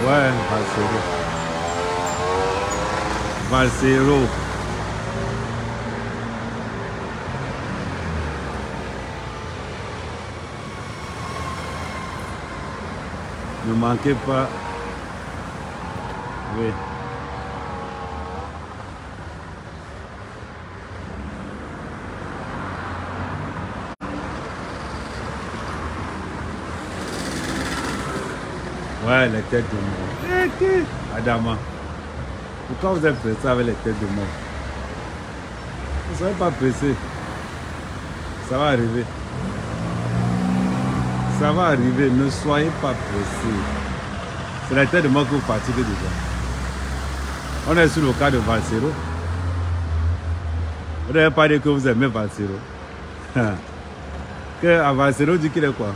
Ouais, Valsero. Valsero. Ne manquez pas. Oui. Ouais, les têtes de mort. Adama. Pourquoi vous êtes pressé avec les têtes de mort? Vous ne soyez pas pressé. Ça va arriver. Ça va arriver. Ne soyez pas pressé. C'est la tête de mort que vous fatiguez déjà. On est sur le cas de Valsero. Vous n'avez pas dit que vous aimez Valsero. Que à Valsero dit qu'il est quoi?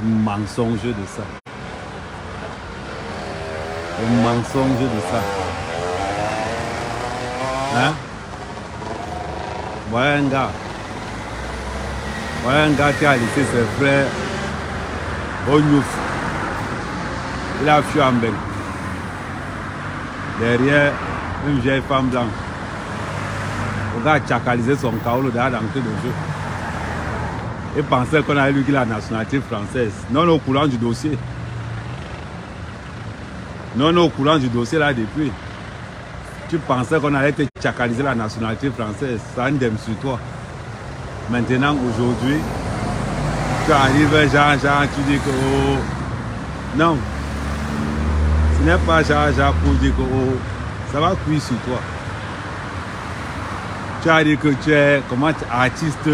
Un mensonge de ça. Un mensonge de ça. Hein? Voilà un gars. Voilà un gars qui a laissé ses frères au Nyouf. Il a fui en Beng. Derrière une vieille femme blanche. Le gars a tchakalisé son kaolo derrière l'entrée de jeu. Et pensait qu'on avait lui qui la nationalité française. Non, au courant du dossier. Non, au courant du dossier là depuis. Tu pensais qu'on allait te tchakaliser la nationalité française. Ça en dème sur toi. Maintenant, aujourd'hui, tu arrives, genre, tu dis que oh. Non. Ce n'est pas genre pour dire que oh, ça va cuire sur toi. Tu as dit que tu es comment, artiste.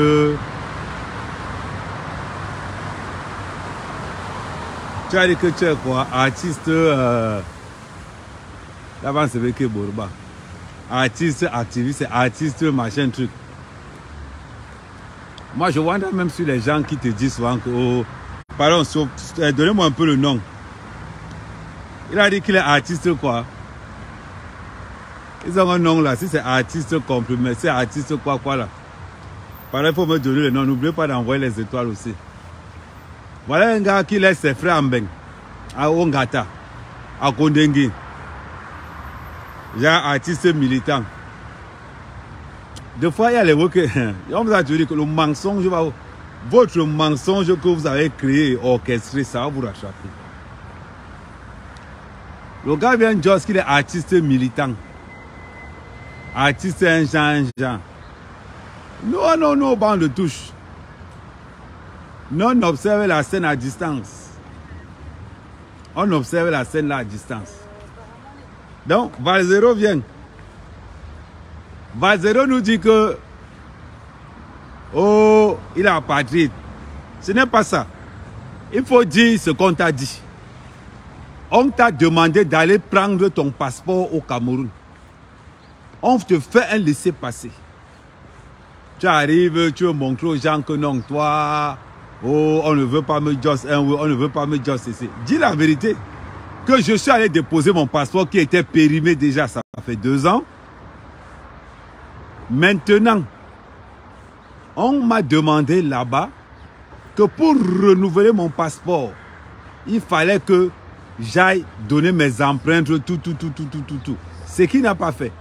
Tu as dit que tu es quoi? Artiste. Là-bas, c'est avec Borba. Artiste, activiste, artiste, machin, truc. Moi, je vois même sur les gens qui te disent souvent que. Oh, pardon, donnez-moi un peu le nom. Il a dit qu'il est artiste, quoi. Ils ont un nom là. Si c'est artiste comprimé, c'est artiste quoi là. Pareil, il faut me donner le nom. N'oubliez pas d'envoyer les étoiles aussi. Voilà un gars qui laisse ses frères en Beng, à Ongata, à Kondengi. Genre artiste militant. Des fois, il y a les mots que. On vous a dit que le mensonge, votre mensonge que vous avez créé, orchestré, ça va vous rattraper. Le gars vient de dire qu'il est artiste militant. Artiste un genre. Non, bande de touche. Non, on observe la scène à distance. On observe la scène là à distance. Donc, Valsero vient. Valsero nous dit que oh, il est apatride. Ce n'est pas ça. Il faut dire ce qu'on t'a dit. On t'a demandé d'aller prendre ton passeport au Cameroun. On te fait un laissez-passer. Tu arrives, tu veux montrer aux gens que non, toi, oh, on ne veut pas me dire un oui, on ne veut pas me dire ceci. Dis la vérité. Que je suis allé déposer mon passeport qui était périmé déjà, ça fait 2 ans. Maintenant, on m'a demandé là-bas que pour renouveler mon passeport, il fallait que j'aille donner mes empreintes, tout. Ce qu'il n'a pas fait.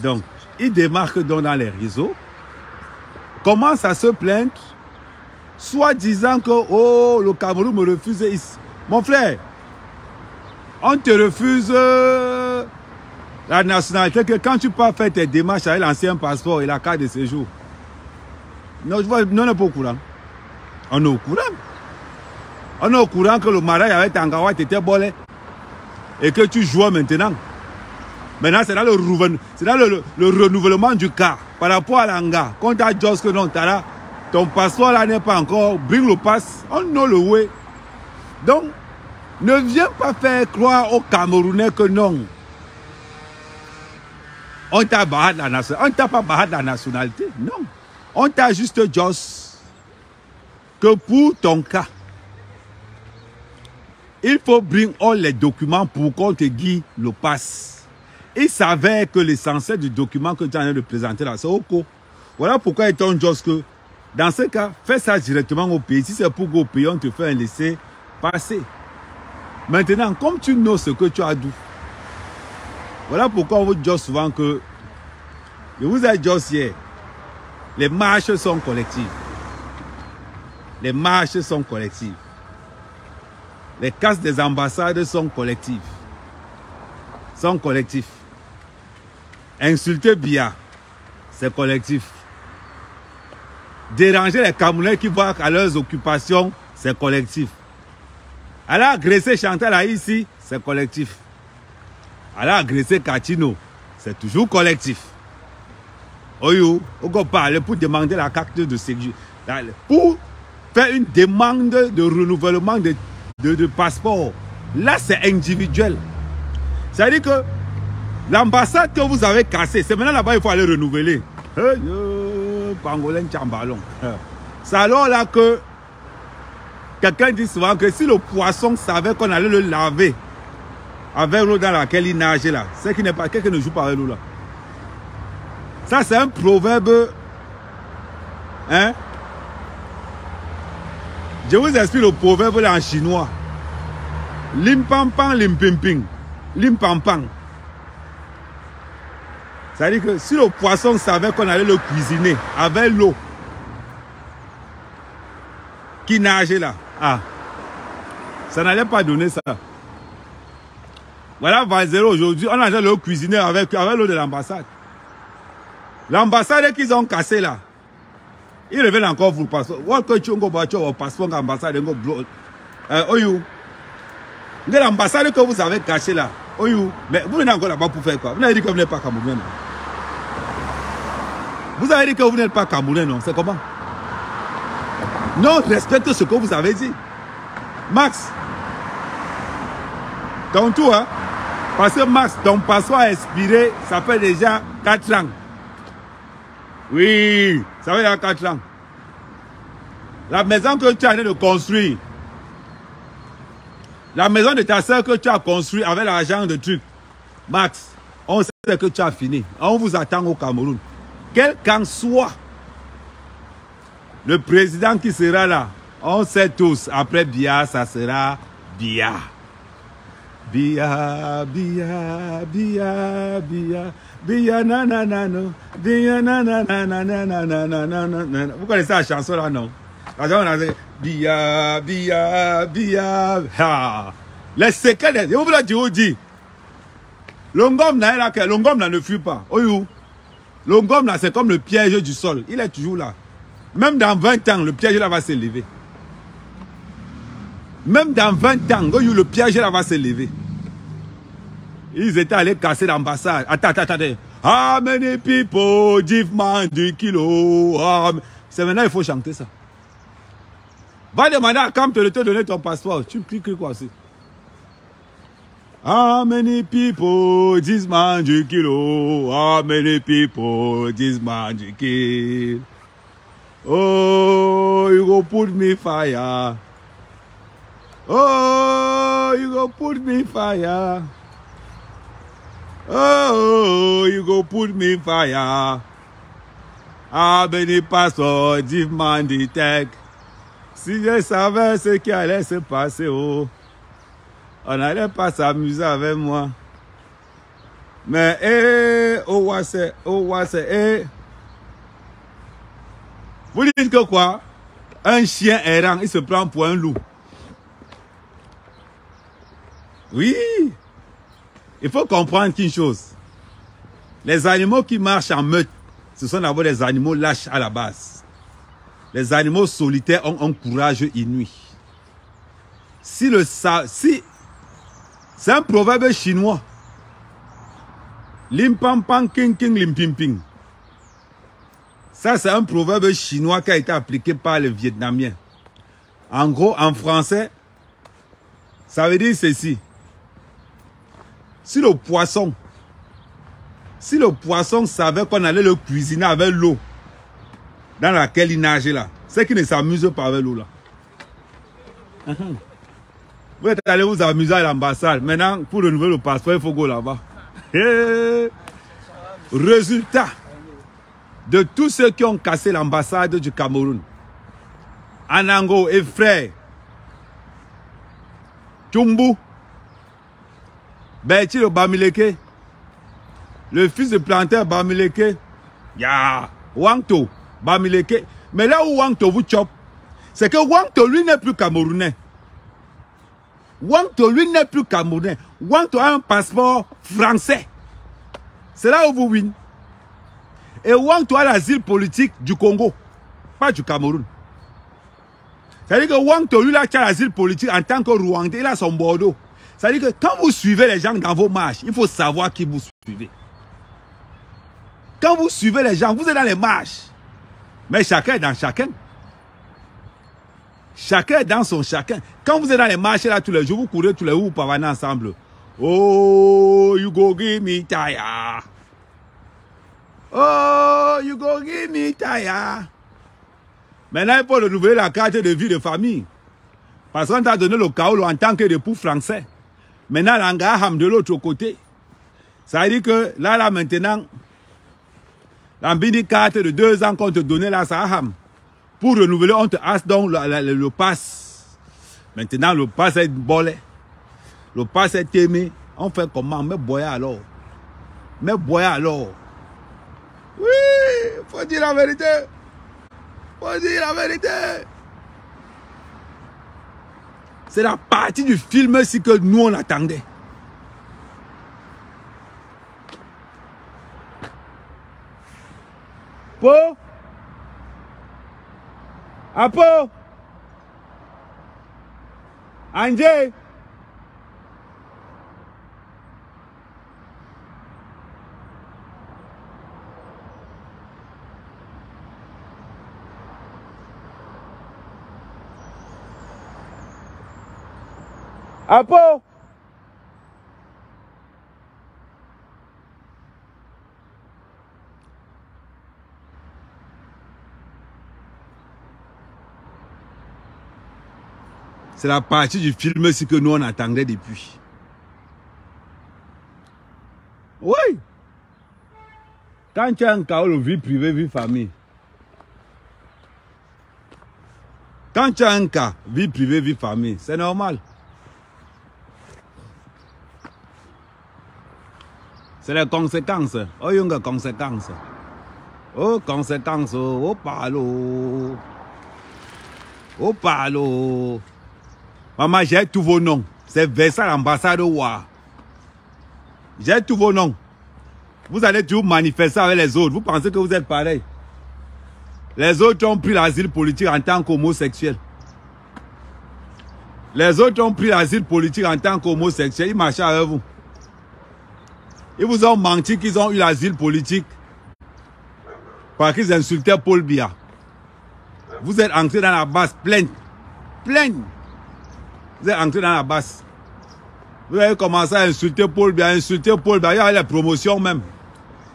Donc, il démarque donc dans les réseaux, commence à se plaindre, soit disant que oh, le Cameroun me refuse. Mon frère, on te refuse la nationalité que quand tu peux faire tes démarches avec l'ancien passeport et la carte de séjour. Non, on n'est pas au courant. On est au courant. On est au courant que le mariage avec Tangawa était bolé et que tu joues maintenant. Maintenant, c'est dans le renouvellement du cas par rapport à l'Anga. Quand tu as dit que non, ton passeport là n'est pas encore, bring le passe, on know le way. Donc, ne viens pas faire croire aux Camerounais que non. On t'a barré la nationalité. On t'a pas barré la nationalité, non. On t'a juste dit que pour ton cas, il faut bring all les documents pour qu'on te guide le passe. Il savait que l'essentiel du document que tu as en train de présenter là, c'est OK. Voilà pourquoi il dit que dans ce cas, fais ça directement au pays. Si c'est pour qu'au pays, on te fait un laissez passé. Maintenant, comme tu sais ce que tu as dit, voilà pourquoi on vous dit souvent que, je vous ai dit hier, les marches sont collectives. Les marches sont collectives. Les casses des ambassades sont collectives. Sont collectifs. Insulter Biya, c'est collectif. Déranger les Camerounais qui voient à leurs occupations, c'est collectif. Aller agresser Chantal ici, c'est collectif. Aller agresser Katino, c'est toujours collectif. Oyou, on peut parler pour demander la carte de séjour. Pour faire une demande de renouvellement de passeport. Là, c'est individuel. C'est-à-dire que l'ambassade que vous avez cassée, c'est maintenant là-bas il faut aller renouveler. Pangolin Tchambalon. C'est alors là que quelqu'un dit souvent que si le poisson savait qu'on allait le laver avec l'eau dans laquelle il nageait là, c'est qu'il n'est pas quelqu'un ne joue pas avec l'eau là. Ça c'est un proverbe. Hein? Je vous explique le proverbe là en chinois. Lim pam pam lim pim ping. Lim pam pam. C'est-à-dire que si le poisson savait qu'on allait le cuisiner avec l'eau qui nageait là, ça n'allait pas donner ça. Voilà, Valzero aujourd'hui, on allait le cuisiner avec l'eau de l'ambassade. L'ambassade qu'ils ont cassé là, ils reviennent encore pour le passeport. L'ambassade que vous avez caché là, mais vous venez encore là-bas pour faire quoi? Vous avez dit que vous n'êtes pas Camerounais. Vous avez dit que vous n'êtes pas Camerounais, non? C'est comment? Non, respectez ce que vous avez dit. Max, ton tour, hein? Parce que Max, ton passeport a expiré, ça fait déjà 4 ans. Oui, ça fait déjà 4 ans. La maison que tu as de construire, la maison de ta soeur que tu as construite avec l'argent de truc, Max, on sait que tu as fini. On vous attend au Cameroun. Quel qu'en soit le président qui sera là, on sait tous, après Biya, ça sera Biya. Biya, Biya, Biya, Biya, Biya, nananano, Biya, nananano. Vous connaissez la chanson là, non? La chanson là, c'est Biya, Biya, Biya. Les secrets, je vous le dis. L'ongom là, ne fuit pas. Oyou. L'ongom là, c'est comme le piège du sol. Il est toujours là. Même dans 20 ans, le piège là va s'élever. Même dans 20 ans, le piège là va s'élever. Ils étaient allés casser l'ambassade. Attends. How many people give man du kilo? C'est maintenant il faut chanter ça. Va demander à Camp de te donner ton passeport. Tu cliques quoi aussi? How many people this man du kilo? How many people this man du kilo? Oh, you go put me fire. Oh, you go put me fire. Oh, you go put me fire. How many passports this man du tech? Si je savais ce qui allait se passer, on n'allait pas s'amuser avec moi. Mais, vous dites que quoi? Un chien errant, il se prend pour un loup. Oui. Il faut comprendre qu'une chose. Les animaux qui marchent en meute, ce sont d'abord des animaux lâches à la base. Les animaux solitaires ont un courage inouï. C'est un proverbe chinois. Lim pam pam king king lim pim ping. Ça, c'est un proverbe chinois qui a été appliqué par les Vietnamiens. En gros, en français, ça veut dire ceci. Si le poisson savait qu'on allait le cuisiner avec l'eau dans laquelle il nageait là, c'est qu'il ne s'amuse pas avec l'eau là. Vous êtes allé vous amuser à l'ambassade. Maintenant, pour renouveler le passeport, il faut go là-bas. Résultat de tous ceux qui ont cassé l'ambassade du Cameroun, Anango et frère, Tchumbu, Berti le Bamileke, le fils de planteur Bamileke, ya Wangto, Bamileke. Mais là où Wangto vous chope, c'est que Wangto lui n'est plus camerounais. Wangto lui n'est plus camerounais. Wangto a un passeport français. C'est là où vous win. Et Wangto a l'asile politique du Congo, pas du Cameroun. C'est-à-dire que Wangto lui a l'asile politique en tant que Rwandais, il a son Bordeaux. C'est-à-dire que quand vous suivez les gens dans vos marches, il faut savoir qui vous suivez. Quand vous suivez les gens, vous êtes dans les marches. Mais chacun est dans chacun. Chacun est dans son chacun. Quand vous êtes dans les marches là tous les jours, vous courez tous les jours, vous pavanez ensemble. Oh, you go give me tire. Oh, you go give me tire. Maintenant, il faut renouveler la carte de vie de famille. Parce qu'on t'a donné le Kaolo en tant que époux français. Maintenant, l'Angaham de l'autre côté. Ça veut dire que là maintenant, la mini carte de 2 ans qu'on te donnait là, ça a. Pour renouveler, on te asse donc le pass. Maintenant, le pass est bolé. Le pass est aimé. On fait comment? Mais boya alors. Mais boya alors. Oui, faut dire la vérité. Faut dire la vérité. C'est la partie du film aussi que nous on attendait. Po? Apo? Anje? Apo? C'est la partie du film aussi que nous on attendait depuis. Oui. Quand tu as un Kaolo, vie privée, vie famille. Quand tu as un cas, vie privée, vie famille, c'est normal. C'est les conséquences. Oh, il y a des conséquences. Oh, conséquences. Oh, palo. Oh, palo. Maman, j'ai tous vos noms. C'est Versailles, l'ambassade de Wa. J'ai tous vos noms. Vous allez toujours manifester avec les autres. Vous pensez que vous êtes pareil. Les autres ont pris l'asile politique en tant qu'homosexuels. Les autres ont pris l'asile politique en tant qu'homosexuels. Ils marchaient avec vous. Ils vous ont menti qu'ils ont eu l'asile politique parce qu'ils insultaient Paul Biya. Vous êtes entrés dans la base pleine. Pleine. Vous êtes entrés dans la base. Vous avez commencé à insulter Paul Biya, il y avait les promotions même.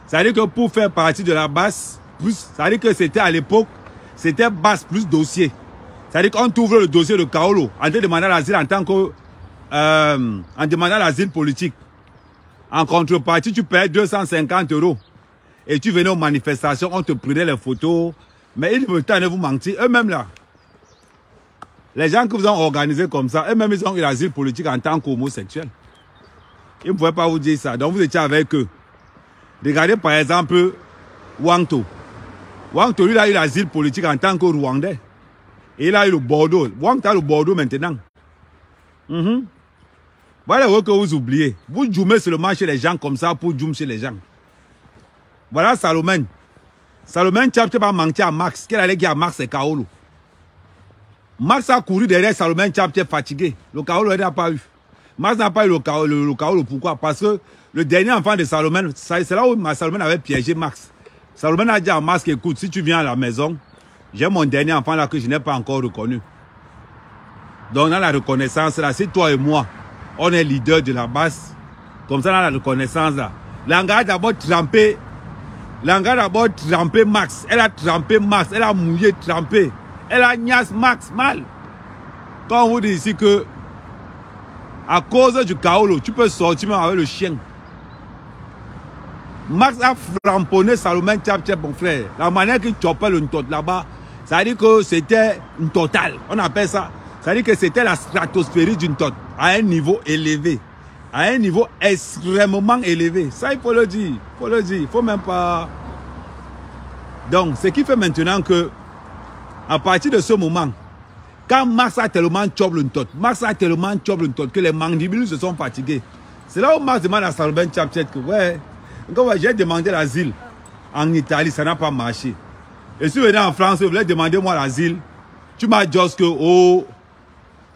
C'est-à-dire que pour faire partie de la base, c'est-à-dire que c'était à l'époque, c'était base plus dossier. C'est-à-dire qu'on t'ouvre le dossier de Kaolo en te demandant l'asile en tant que... en demandant l'asile politique. En contrepartie, tu payais 250 €. Et tu venais aux manifestations, on te prenait les photos. Mais ils veulent tant de vous mentir. Eux-mêmes là, les gens que vous ont organisé comme ça, eux-mêmes ils ont eu l'asile politique en tant qu'homosexuels. Ils ne pouvaient pas vous dire ça. Donc vous étiez avec eux. Regardez par exemple Wangto. Wangto, lui, il a eu l'asile politique en tant que Rwandais. Et il a eu le Bordeaux. Wangto a le Bordeaux maintenant. Voilà que vous oubliez. Vous jouez seulement chez les gens comme ça pour jouer chez les gens. Voilà Salomon. Salomon Tchap pas manqué à Max. Qu'elle allait dire à Max et Kaolo. Max a couru derrière Salomon Tchap fatigué. Le Kaolo n'a pas eu. Max n'a pas eu le Kaolo. Pourquoi? Parce que le dernier enfant de Salomon, c'est là où Salomon avait piégé Max. Salomon a dit à Max, écoute, si tu viens à la maison, j'ai mon dernier enfant là que je n'ai pas encore reconnu. Donc dans la reconnaissance là, c'est toi et moi. On est leader de la base. Comme ça, dans la reconnaissance là. L'Anga a d'abord trempé. L'Anga a d'abord trempé Max. Elle a trempé Max. Elle a mouillé, trempé. Elle a niasse Max mal. Quand on vous dit ici que, à cause du Kaolo, tu peux sortir même avec le chien. Max a framponné Salomon Tchap, mon frère. La manière qu'il chopait le tot là-bas, ça veut dire que c'était une totale. On appelle ça. Ça veut dire que c'était la stratosphère d'une tonne, à un niveau élevé. À un niveau extrêmement élevé. Ça, il faut le dire. Il faut le dire. Il ne faut même pas... Donc, ce qui fait maintenant que, à partir de ce moment, quand Marx a tellement chopé une tonne, que les mandibules se sont fatigués, c'est là où Marx demande à Salomon Chapchet que, ouais, j'ai demandé l'asile en Italie, ça n'a pas marché. Et si vous venez en France, vous voulez demander moi l'asile, tu m'as dit que, oh,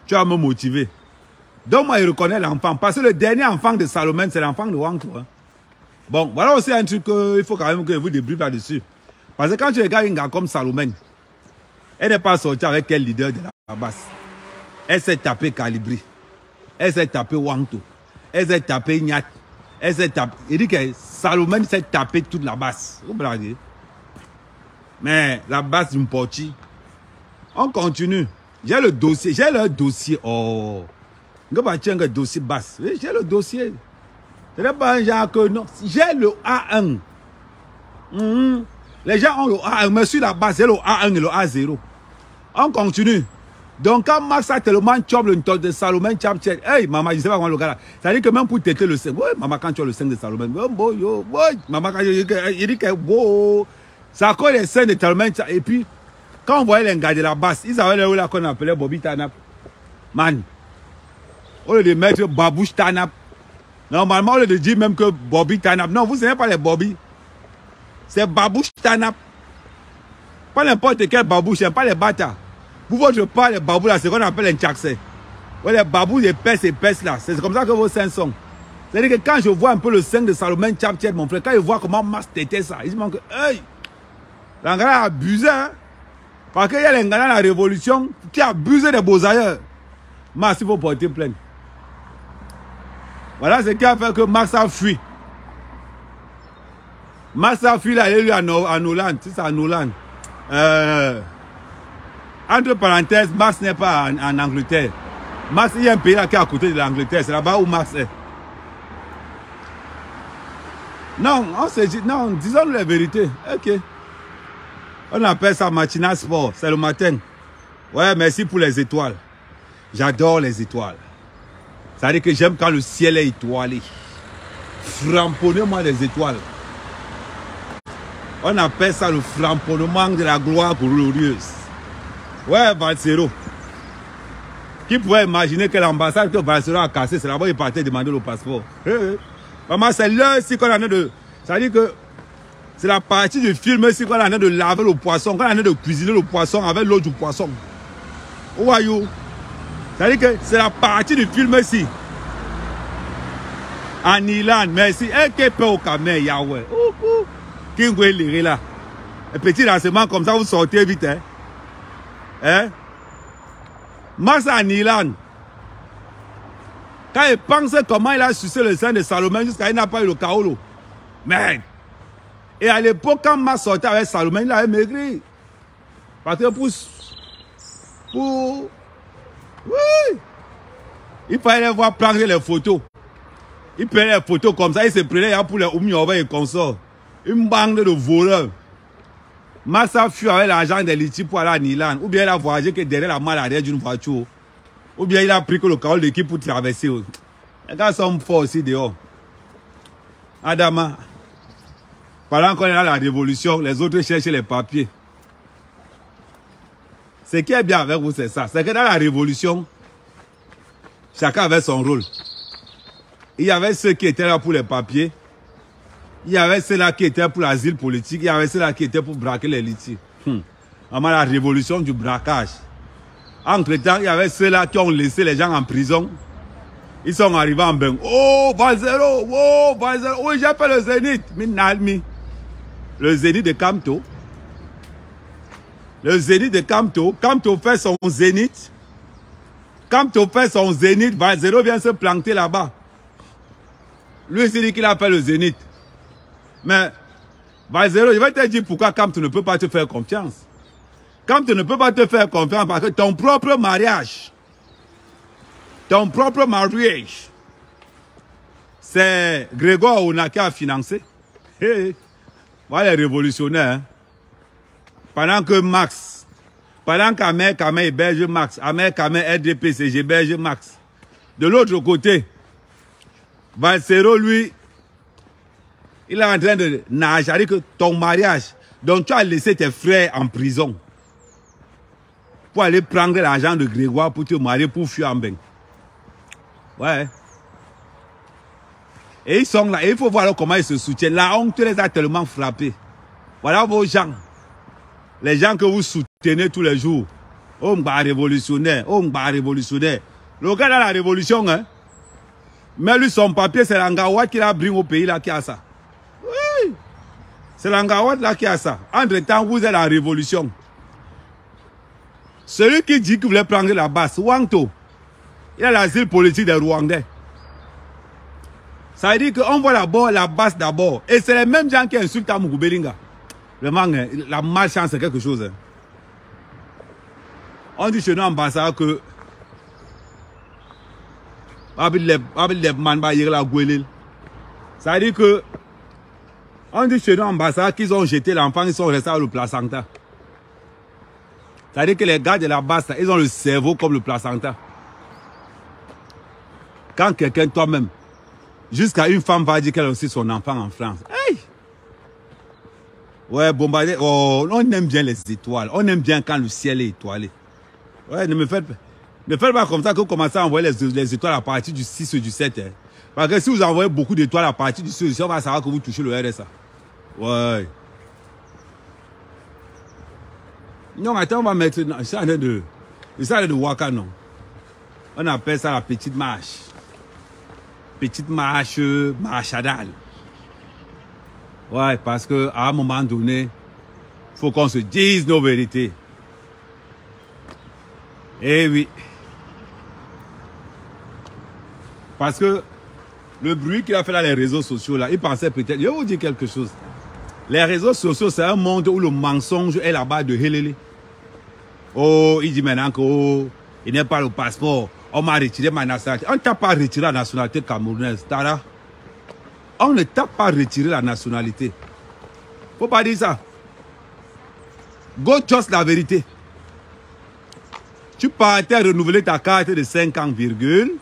tu vas me motiver. Donc moi, je reconnais l'enfant. Parce que le dernier enfant de Salomon, c'est l'enfant de Wang. Bon, voilà aussi un truc qu'il faut quand même que vous débriefiez là-dessus. Parce que quand tu regardes un gars comme Salomon, elle n'est pas sortie avec quel leader de la basse. Elle s'est tapée Calibri. Elle s'est tapée Wangto. Elle s'est tapée Nyat. Elle s'est tapée... Il dit que Salomon s'est tapé toute la basse. Vous blaguez. Mais la basse d'une portie. On continue. J'ai le dossier. J'ai le dossier. Oh. J'ai le dossier basse. J'ai le dossier. Ce n'est pas un genre que non. J'ai le A1. Les gens ont le A1. Mais sur la base, c'est le A1 et le A0. On continue. Donc, quand Marx a tellement chopé le temps de Salomon Chapchet, hey, maman, je ne sais pas comment le gars là. Ça dit que même pour têter le 5, ouais, maman, quand tu as le 5 de Salomon, maman, quand il dit que, bon, ça colle les 5 de Salomon. Et puis, quand on voyait les gars de la basse, ils avaient là qu'on appelait Bobby Tanap. Man. Au lieu de mettre Babouche Tanap. Normalement, au lieu de dire même que Bobby Tanap. Non, vous ne savez pas les Bobby. C'est Babouche Tanap. Pas n'importe quel babouche, c'est pas les bâtards. Pour votre part, les babous là, c'est ce qu'on appelle un tchaksé. Ouais, les babous épaisses là. C'est comme ça que vos seins sont. C'est-à-dire que quand je vois un peu le sein de Salomon Chapchet, mon frère, quand je vois comment Marx tétait ça, il se dit que, hey, l'Angara a abusé, hein. Parce qu'il y a les gars dans la révolution qui a abusé des beaux ailleurs. Marx, il faut porter plainte. Voilà ce qui a fait que Marx a fui. Marx a fui là, il est en Hollande. C'est ça, en Hollande. Entre parenthèses, Marx n'est pas en Angleterre. Marx, il y a un pays là qui est à côté de l'Angleterre. C'est là-bas où Marx est. Non, on se dit, non, disons la vérité. Ok. On appelle ça matinal sport. C'est le matin. Ouais, merci pour les étoiles. J'adore les étoiles. Ça veut dire que j'aime quand le ciel est étoilé. Framponnez-moi les étoiles. On appelle ça le framponnement de la gloire glorieuse. Ouais, Valsero. Qui pouvait imaginer que l'ambassade que Valsero a cassé, c'est là-bas qu'il partait demander le passeport. Maman, c'est là aussi qu'on a de... Ça veut dire que c'est la partie du film ici qu'on a de laver le poisson, qu'on a de cuisiner le poisson avec l'eau du poisson. Où are you? Ça veut dire que c'est la partie du film ici. En Irlande, merci. Et qui peut au Cameroun, Yahweh. Qui vous lire là? Un petit renseignement comme ça, vous sortez vite, hein? Hein? Marx en Irlande. Quand il pense comment il a sucé le sein de Salomon jusqu'à il n'a pas eu le chaos. Mais. Et à l'époque, quand Marx sortait avec Salomon, il avait maigri. Parce que oui. Il fallait voir prendre les photos. Il prenait les photos comme ça, il se prenait pour les Oumioba et consorts. Une bande de voleurs. Marx a fui avec l'argent des litiges pour aller en Irlande. Ou bien il a voyagé que derrière la malle arrière d'une voiture. Ou bien il a pris que le carreau de l'équipe pour traverser. Les gars sont forts aussi dehors. Adama. Pendant qu'on est dans la révolution, les autres cherchent les papiers. Ce qui est bien avec vous, c'est ça. C'est que dans la révolution, chacun avait son rôle. Il y avait ceux qui étaient là pour les papiers. Il y avait ceux-là qui étaient pour l'asile politique. Il y avait ceux-là qui étaient pour braquer les litiges. La révolution du braquage. Entre-temps, il y avait ceux-là qui ont laissé les gens en prison. Ils sont arrivés en bain. Oh, Valsero! Oh, Valsero! Oui, j'ai fait le zénith. Le zénith de Kamto. Le zénith de Kamto. Kamto fait son zénith. Kamto fait son zénith. Valsero vient se planter là-bas. Lui, il dit qu'il a fait le zénith. Mais, Valsero, je vais te dire pourquoi Kamto ne peut pas te faire confiance. Kamto ne peut pas te faire confiance parce que ton propre mariage, c'est Grégoire Ona qui a financé. Voilà les révolutionnaires. Hein. Pendant que Marx Pendant qu'Ahmed Kamé héberge Max, Ahmed Kamé RDPC, j'héberge Max. De l'autre côté, Valsero, lui, il est en train de nager. C'est-à-dire que ton mariage, donc tu as laissé tes frères en prison pour aller prendre l'argent de Grégoire pour te marier pour fuir en bain. Ouais. Et ils sont là, et il faut voir comment ils se soutiennent. La honte les a tellement frappés. Voilà vos gens. Les gens que vous soutenez tous les jours. Oh, m'ba révolutionnaire, oh, m'ba révolutionnaire. Le gars dans la révolution, hein. Mais lui, son papier, c'est l'Angawat qui l'a pris au pays là qui a ça. Oui. C'est l'Angawat là qui a ça. Entre-temps, vous êtes la révolution. Celui qui dit qu'il voulait prendre la base, Wangto, il a l'asile politique des Rwandais. Ça veut dire qu'on voit d'abord la base d'abord. Et c'est les mêmes gens qui insultent à Mugubelinga. Vraiment, la malchance, c'est quelque chose. Hein. On dit chez nous, ambassadeur, que ça veut dire que on dit chez nous, ambassadeur, qu'ils ont jeté l'enfant, ils sont restés à le placenta. Ça veut dire que les gars de la base, ils ont le cerveau comme le placenta. Quand quelqu'un, toi-même, jusqu'à une femme va dire qu'elle a aussi son enfant en France. Hey! Ouais, bombardé. Oh, on aime bien les étoiles. On aime bien quand le ciel est étoilé. Ouais, ne me faites pas comme ça que vous commencez à envoyer les étoiles à partir du 6 ou du 7. Hein. Parce que si vous envoyez beaucoup d'étoiles à partir du 6 ou du 7, on va savoir que vous touchez le RSA. Ouais. Non, attends, on va mettre... Ça de Waka, non. On appelle ça la petite marche. Petite marche, marchadale. Ouais, parce que à un moment donné, il faut qu'on se dise nos vérités. Eh oui. Parce que le bruit qu'il a fait dans les réseaux sociaux, là, il pensait peut-être... Je vais vous dire quelque chose. Les réseaux sociaux, c'est un monde où le mensonge est là-bas de Helele. Oh, il dit maintenant qu'il n'est pas le passeport. On m'a retiré ma nationalité. On ne t'a pas retiré la nationalité camerounaise. Tara. On ne t'a pas retiré la nationalité. Faut pas dire ça. Go just la vérité. Tu partais renouveler ta carte de 5 ans, virgule.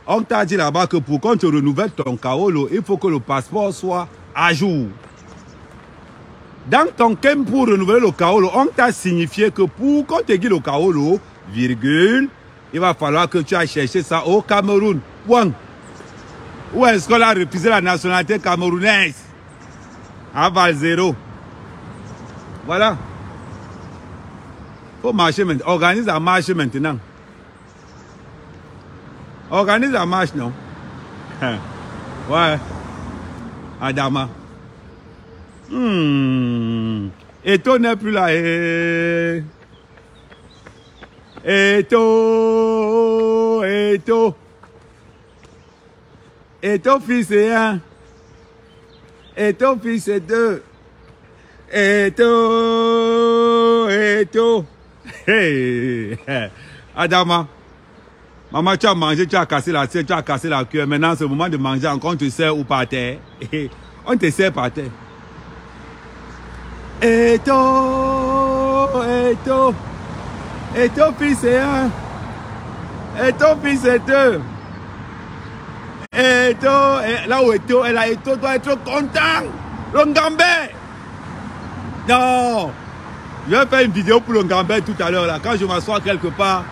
On t'a dit là-bas que pour qu'on te renouvelle ton Kaolo, il faut que le passeport soit à jour. Dans ton camp pour renouveler le Kaolo, on t'a signifié que pour qu'on te guide le Kaolo, virgule, il va falloir que tu ailles chercher ça au Cameroun. Point. Où est-ce qu'on a refusé la nationalité camerounaise? À Valsero. Voilà. Faut marcher maintenant. Organise la marche maintenant. Organise la marche, non? Ouais. Adama. Eto n'est plus là. Eto. Eto fils c'est 1. Eto fils c'est 2. Eto. Hey. Adama. Maman, tu as mangé, tu as cassé la tête, tu as cassé la cuillère. Maintenant, c'est le moment de manger encore. On te sert ou par terre. On te sert par terre. Eto fils c'est 1. Eto fils c'est 2. Là où Eto, Eto doit être content. Le Ngambé. Non. Je vais faire une vidéo pour le Ngambé tout à l'heure. Là. Quand je m'assois quelque part,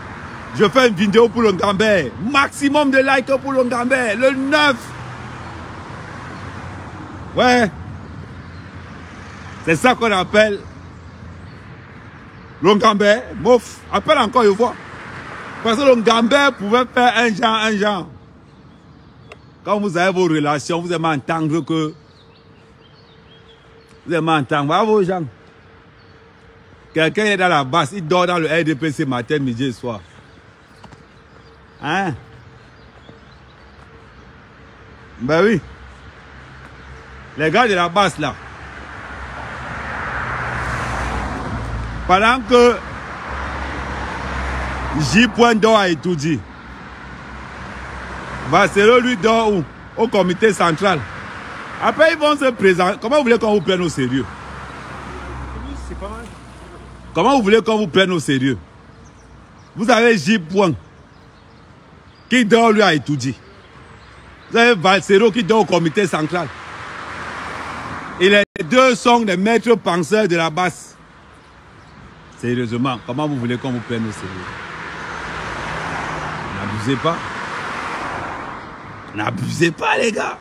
je fais une vidéo pour le Ngambé. Maximum de likes pour le Ngambé. Le 9. Ouais. C'est ça qu'on appelle le Ngambé. Mouf. Appelle encore une fois. Parce que le Ngambé pouvait faire un genre. Quand vous avez vos relations, vous aimez entendre que... Vous aimez entendre. Voilà vos gens. Quelqu'un est dans la basse, il dort dans le RDPC matin, midi et soir. Hein? Ben oui. Les gars de la basse là. Pendant que J. dort à étudier. Valsero lui dort où? Au comité central. Après ils vont se présenter. Comment vous voulez qu'on vous prenne au sérieux? C'est pas mal. Comment vous voulez qu'on vous prenne au sérieux? Vous avez J. Point qui dort lui à étudier. Vous avez Valsero qui dort au comité central. Et les deux sont des maîtres penseurs de la base. Sérieusement, comment vous voulez qu'on vous prenne au sérieux? N'abusez pas. N'abusez pas, les gars.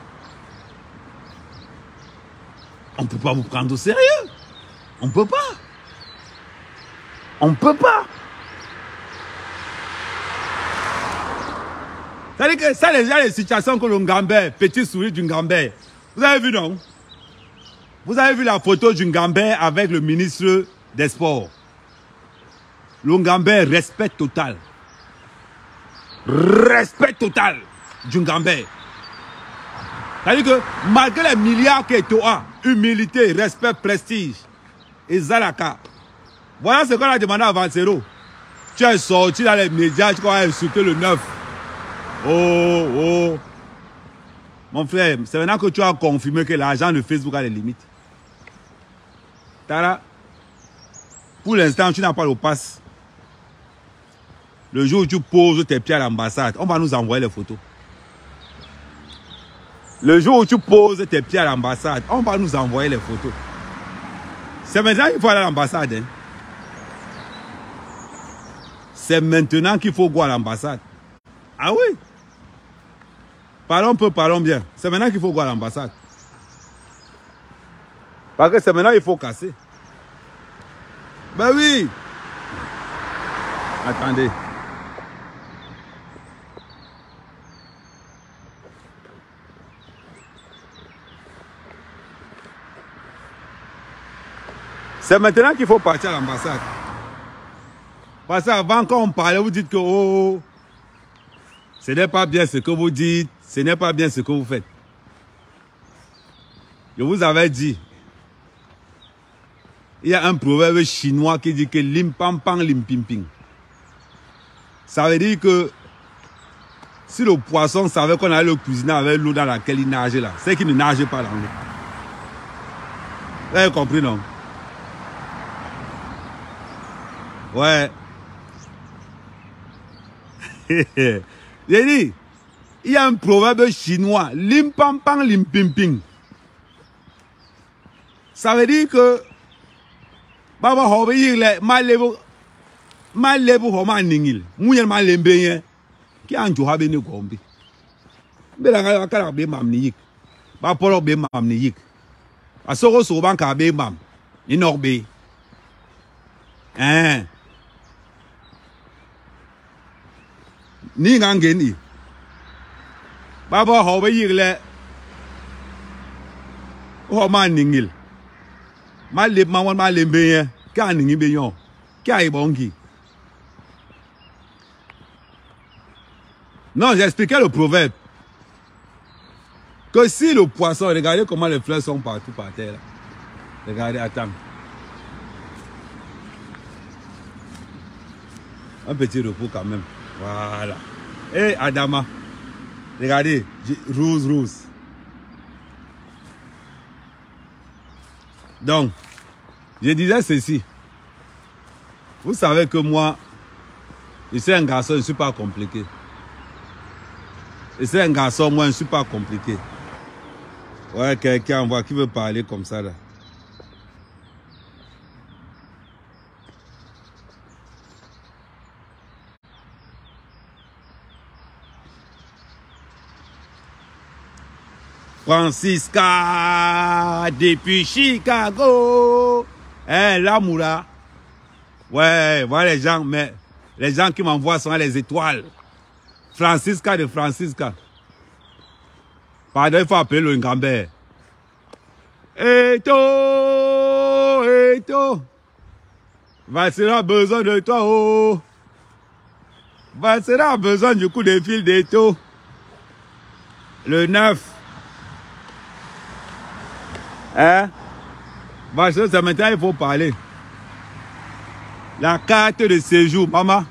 On ne peut pas vous prendre au sérieux. On ne peut pas. On ne peut pas. C'est-à-dire que ça, les situations que le Ngambé, petit sourire du Ngambé. Vous avez vu, non? Vous avez vu la photo du Ngambé avec le ministre des Sports. Le Ngambé, respect total. Respect total du Ngambé. C'est-à-dire que malgré les milliards qu'il a, humilité, respect, prestige et Zalaka. Voilà ce qu'on a demandé à Valsero. Tu es sorti dans les médias, tu as insulté le 9. Oh. Mon frère, c'est maintenant que tu as confirmé que l'argent de Facebook a des limites. Tara, pour l'instant, tu n'as pas le pass. Le jour où tu poses tes pieds à l'ambassade, on va nous envoyer les photos. Le jour où tu poses tes pieds à l'ambassade, on va nous envoyer les photos. C'est maintenant qu'il faut aller à l'ambassade. Hein. C'est maintenant qu'il faut go à l'ambassade. Ah oui? Parlons peu, parlons bien. C'est maintenant qu'il faut go à l'ambassade. Parce que c'est maintenant qu'il faut casser. Ben oui. Attendez. C'est maintenant qu'il faut partir à l'ambassade. Parce qu'avant, quand on parlait, vous dites que oh, ce n'est pas bien ce que vous dites, ce n'est pas bien ce que vous faites. Je vous avais dit, il y a un proverbe chinois qui dit que lim pam pam lim pim ping. Ça veut dire que si le poisson savait qu'on allait le cuisiner avec l'eau dans laquelle il nageait là, c'est qu'il ne nageait pas dans l'eau. Vous avez compris, non? Ouais. J'ai dit, il y a un proverbe chinois, lim pam pam lim pim ping. Ça veut dire que Baba hobe yile malebu homa ningil munyen malembe yen ki anjo habe ni gombe be la ga kala be mam ni yik ba poro be mam ni yik asoko so ban ka be mam ni norbe ni ngangeni Baba hobe yile homa ningil Maleb mawan malembe yen ka ningi be yon ka ibongi. Non, j'expliquais le proverbe que si le poisson, regardez comment les fleurs sont partout par terre là. Regardez, attends. Un petit repos quand même. Voilà. Et Adama, regardez, rose. Donc, je disais ceci. Vous savez que moi, je suis un garçon, je ne suis pas compliqué. Je suis un garçon, moi, je ne suis pas compliqué. Ouais, quelqu'un voit qui veut parler comme ça là. Francisca depuis Chicago. L'amoura. Ouais, voilà les gens, mais les gens qui m'envoient sont les étoiles. Francisca de Francisca. Pardon, il faut appeler le Ngambé. Eto. Valsero a besoin de toi, oh. Valsero a besoin du coup de fil d'Eto. Le 9. Valsero, c'est maintenant il faut parler. La carte de séjour, maman.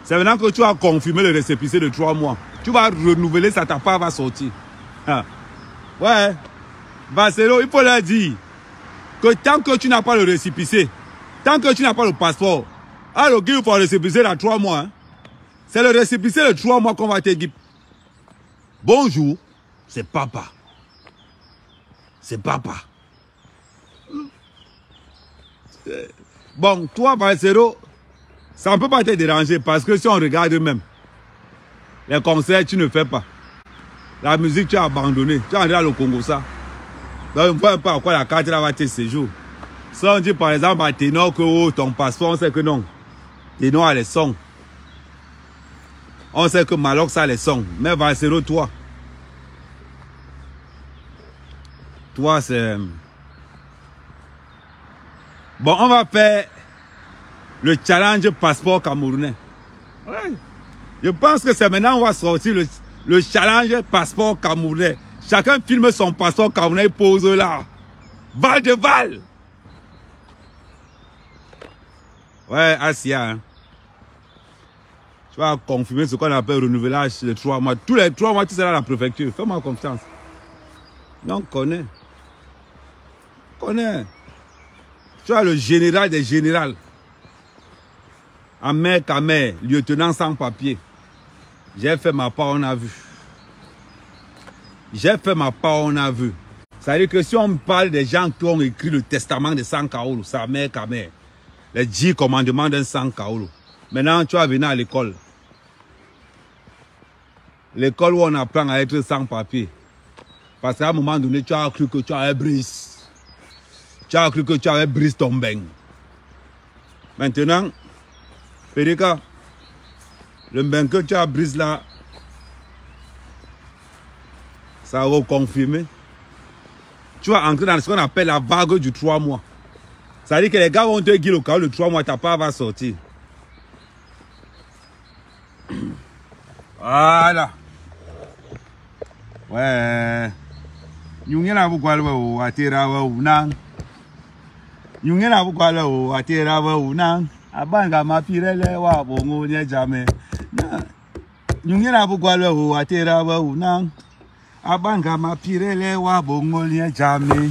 C'est maintenant que tu as confirmé le récépissé de 3 mois. Tu vas renouveler ça, ta part va sortir. Ouais. Valsero, il faut leur dire que tant que tu n'as pas le récépissé, Tant que tu n'as pas le passeport, alors il faut récépissé dans 3 mois. Hein. C'est le récépissé de 3 mois qu'on va te dire. Bonjour, c'est papa. C'est papa. Bon, toi, Barcelo, ça ne peut pas te déranger parce que si on regarde même, les concerts, tu ne fais pas. La musique, tu as abandonné. Tu as entré au Congo, ça. Donc, on ne voit pas à quoi la carte là va te séjour. Si on dit par exemple à Ténor que oh, ton passeport, on sait que non. Ténor a les sons. On sait que Malox a les sons. Mais Barcelo, toi. Toi, c'est... Bon, on va faire le challenge passeport camerounais. Ouais. Je pense que c'est maintenant qu'on va sortir le challenge passeport camerounais. Chacun filme son passeport camerounais et pose là. Val de Val. Ouais, Asia. Hein. Tu vas confirmer ce qu'on appelle renouvelage de 3 mois. Tous les 3 mois, tu seras à la préfecture. Fais-moi confiance. Non, on connaît. On connaît. Tu as le général des générales. Amer Kamer, lieutenant sans papier. J'ai fait ma part, on a vu. J'ai fait ma part, on a vu. Ça veut dire que si on parle des gens qui ont écrit le testament de Sankaolo, c'est Amer Kamer. Les 10 commandements d'un Sankaolo. Maintenant, tu vas venir à l'école. L'école où on apprend à être sans papier. Parce qu'à un moment donné, tu as cru que tu avais brise. Tu as cru que tu avais brise ton bain. Maintenant, Périka, le bain que tu as brise là, ça va reconfirmer. Tu vas entrer dans ce qu'on appelle la vague du 3 mois. Ça veut dire que les gars vont te dire au cas où le 3 mois, ta part va sortir. Voilà. Ouais. Nous n'avons pas le atterra ou non. Nous n'avons pas le atterra ou non. Abanga ma pirele wa bongo nye jamais. Nous n'avons pas le atterra ou non. Abanga ma pirele wa bongo nye jamais.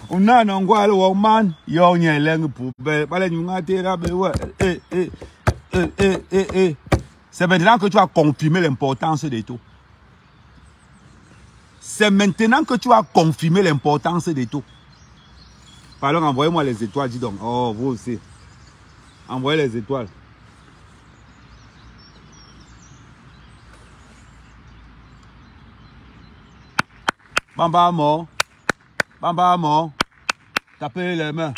On a un gars le man, yon y a l'un pour belle, nous atterra bewa. C'est maintenant que tu as confirmé l'importance des taux. C'est maintenant que tu as confirmé l'importance des taux. Pardon, envoyez-moi les étoiles, dis donc. Oh, vous aussi. Envoyez les étoiles. Bamba mort. Bamba mort. Tapez les mains.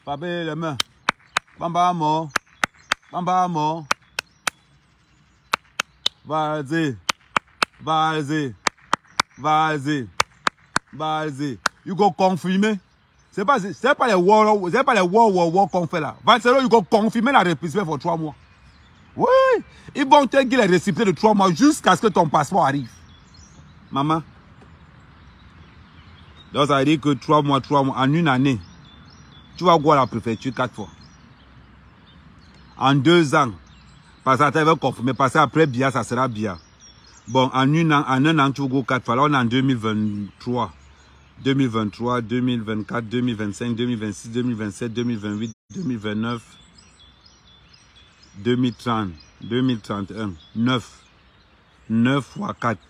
Tapez les mains. Bamba mort. Bamba mort. Vas-y. Vas-y. Vas-y. Vas-y. You go confirmer. C'est pas les war qu'on fait là. Barcelone, you go confirmer la récépissé pour 3 mois. Oui. Ils vont te dire les récépissés de 3 mois jusqu'à ce que ton passeport arrive. Maman. Donc ça veut dire que 3 mois, en une année, tu vas voir la préfecture 4 fois. En 2 ans. Parce que tu vas confirmer. Parce qu'après BIA, ça sera BIA. Bon, en un an, tu vas go 4 fois. Là, on est en 2023. 2023, 2024, 2025, 2026, 2027, 2028, 2029, 2030, 2031, 9 fois 4.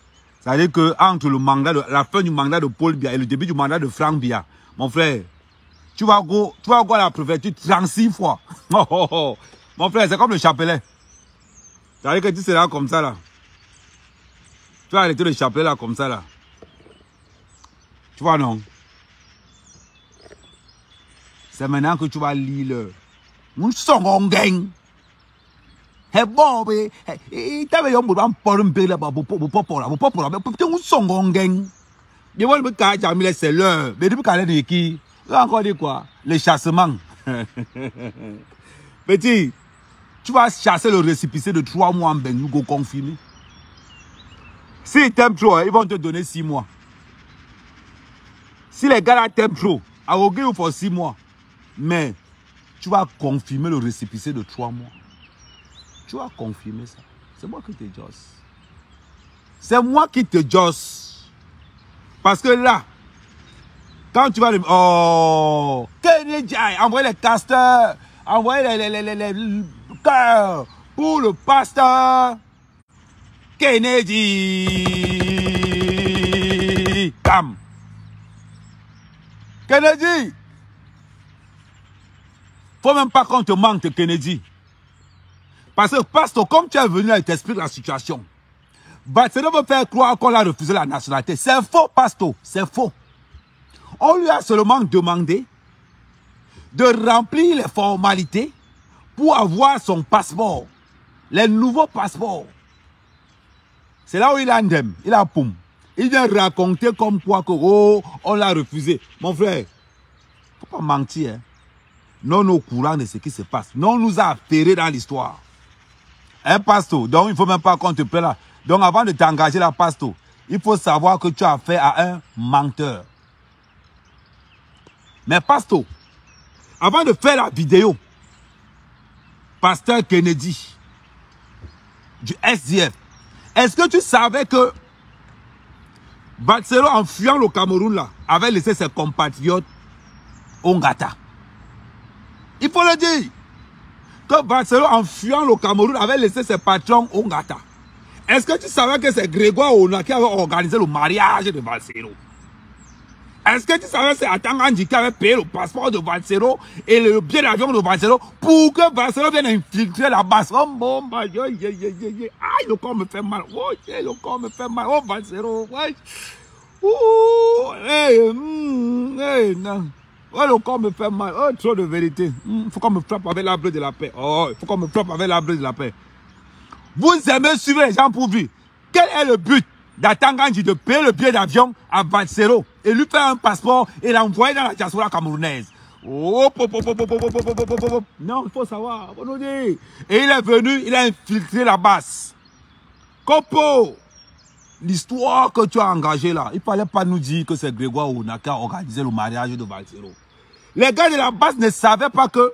Ça veut dire que entre le mandat la fin du mandat de Paul Biya et le début du mandat de Franck Biya, mon frère, tu vas go à la préfecture 36 fois. Oh, oh, oh. Mon frère, c'est comme le chapelet. Ça veut dire que tu seras comme ça là. Tu vas arrêter le chapelet là comme ça là. Tu vois, non? C'est maintenant que tu vas lire le... Un son gang. Hey, Bob, il t'avait un peu de paix là-bas, pour un son gang. Je vois le cas, c'est l'heure. Mais depuis qu'elle est qui? Il a encore dit quoi? Le chassement. Petit, tu vas chasser le récépissé de 3 mois en Bennou, go confirmer. S'ils t'aiment trop, ils vont te donner 6 mois. Si les gars là t'aiment trop, I will give you for 6 mois. Mais tu vas confirmer le récépissé de 3 mois. Tu vas confirmer ça. C'est moi qui te josse. C'est moi qui te josse. Parce que là, quand tu vas... Oh, envoyez les casteurs, envoyez les cœurs pour le pasteur Kennedy. Bam. Kennedy. Faut même pas qu'on te manque de Kennedy. Parce que, pasteur, comme tu es venu, il t'explique la situation. Balsero veut faire croire qu'on a refusé la nationalité. C'est faux, pasteur. C'est faux. On lui a seulement demandé de remplir les formalités pour avoir son passeport. Les nouveaux passeports. C'est là où il a ndem, il a poum. Il vient raconter comme quoi que, oh, on l'a refusé. Mon frère, faut pas mentir. Hein. Non au courant de ce qui se passe. Non, on nous a affairés dans l'histoire. Hein, pasteur? Donc, il ne faut même pas qu'on te plaît là. Donc, avant de t'engager là, pasteur, il faut savoir que tu as affaire à un menteur. Mais pasteur, avant de faire la vidéo, pasteur Kennedy, du SDF, est-ce que tu savais que Balsero, en fuyant le Cameroun, là, avait laissé ses compatriotes au Ngata? Il faut le dire. Que Balsero, en fuyant le Cameroun, avait laissé ses patrons au Ngata. Est-ce que tu savais que c'est Grégoire Ona qui avait organisé le mariage de Balsero? Est-ce que tu savais que c'est Atangandi qui avait payé le passeport de Balsero et le billet d'avion de Balsero pour que Balsero vienne infiltrer la base? Oh mon Dieu, aïe, le corps me fait mal. Oh, le corps me fait mal. Oh, Balsero, ouais. Ouh, non. Oh, le corps me fait mal. Oh, trop de vérité. Il faut qu'on me frappe avec l'arbre de la paix. Oh, il faut qu'on me frappe avec l'arbre de la paix. Vous aimez suivre les gens pour vivre. Quel est le but d'Atangandi de payer le billet d'avion à Balsero et lui faire un passeport et l'envoyer dans la diaspora camerounaise? Oh, non, il faut savoir. Faut nous dire. Et il est venu, il a infiltré la base. Copo, l'histoire que tu as engagée là, il ne fallait pas nous dire que c'est Grégoire Ona qui a organisé le mariage de Balsero. Les gars de la base ne savaient pas que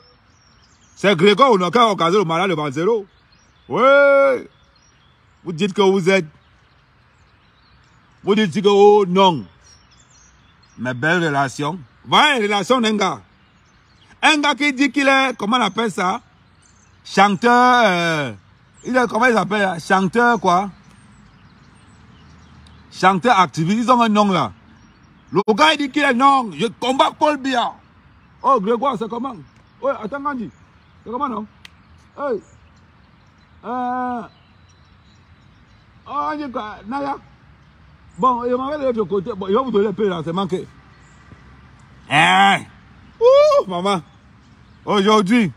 c'est Grégoire Ona qui a organisé le mariage de Balsero. Ouais. Vous dites que vous êtes. Vous dites que oh non. Mais belle relation. Voilà une relation d'un gars. Un gars qui dit qu'il est, comment on appelle ça? Chanteur. Il est, comment il s'appelle? Chanteur quoi? Chanteur activiste. Ils ont un nom là. Le gars il dit qu'il est non. Je combats Paul Biya. Oh Grégoire, c'est comment? Ouais, attends, Gandhi. C'est comment non? Hey. Oh, Naya. Bon, il m'a de l'autre côté. Bon, il va vous donner le paix là, c'est manqué. Hein? Ouh, maman. Aujourd'hui,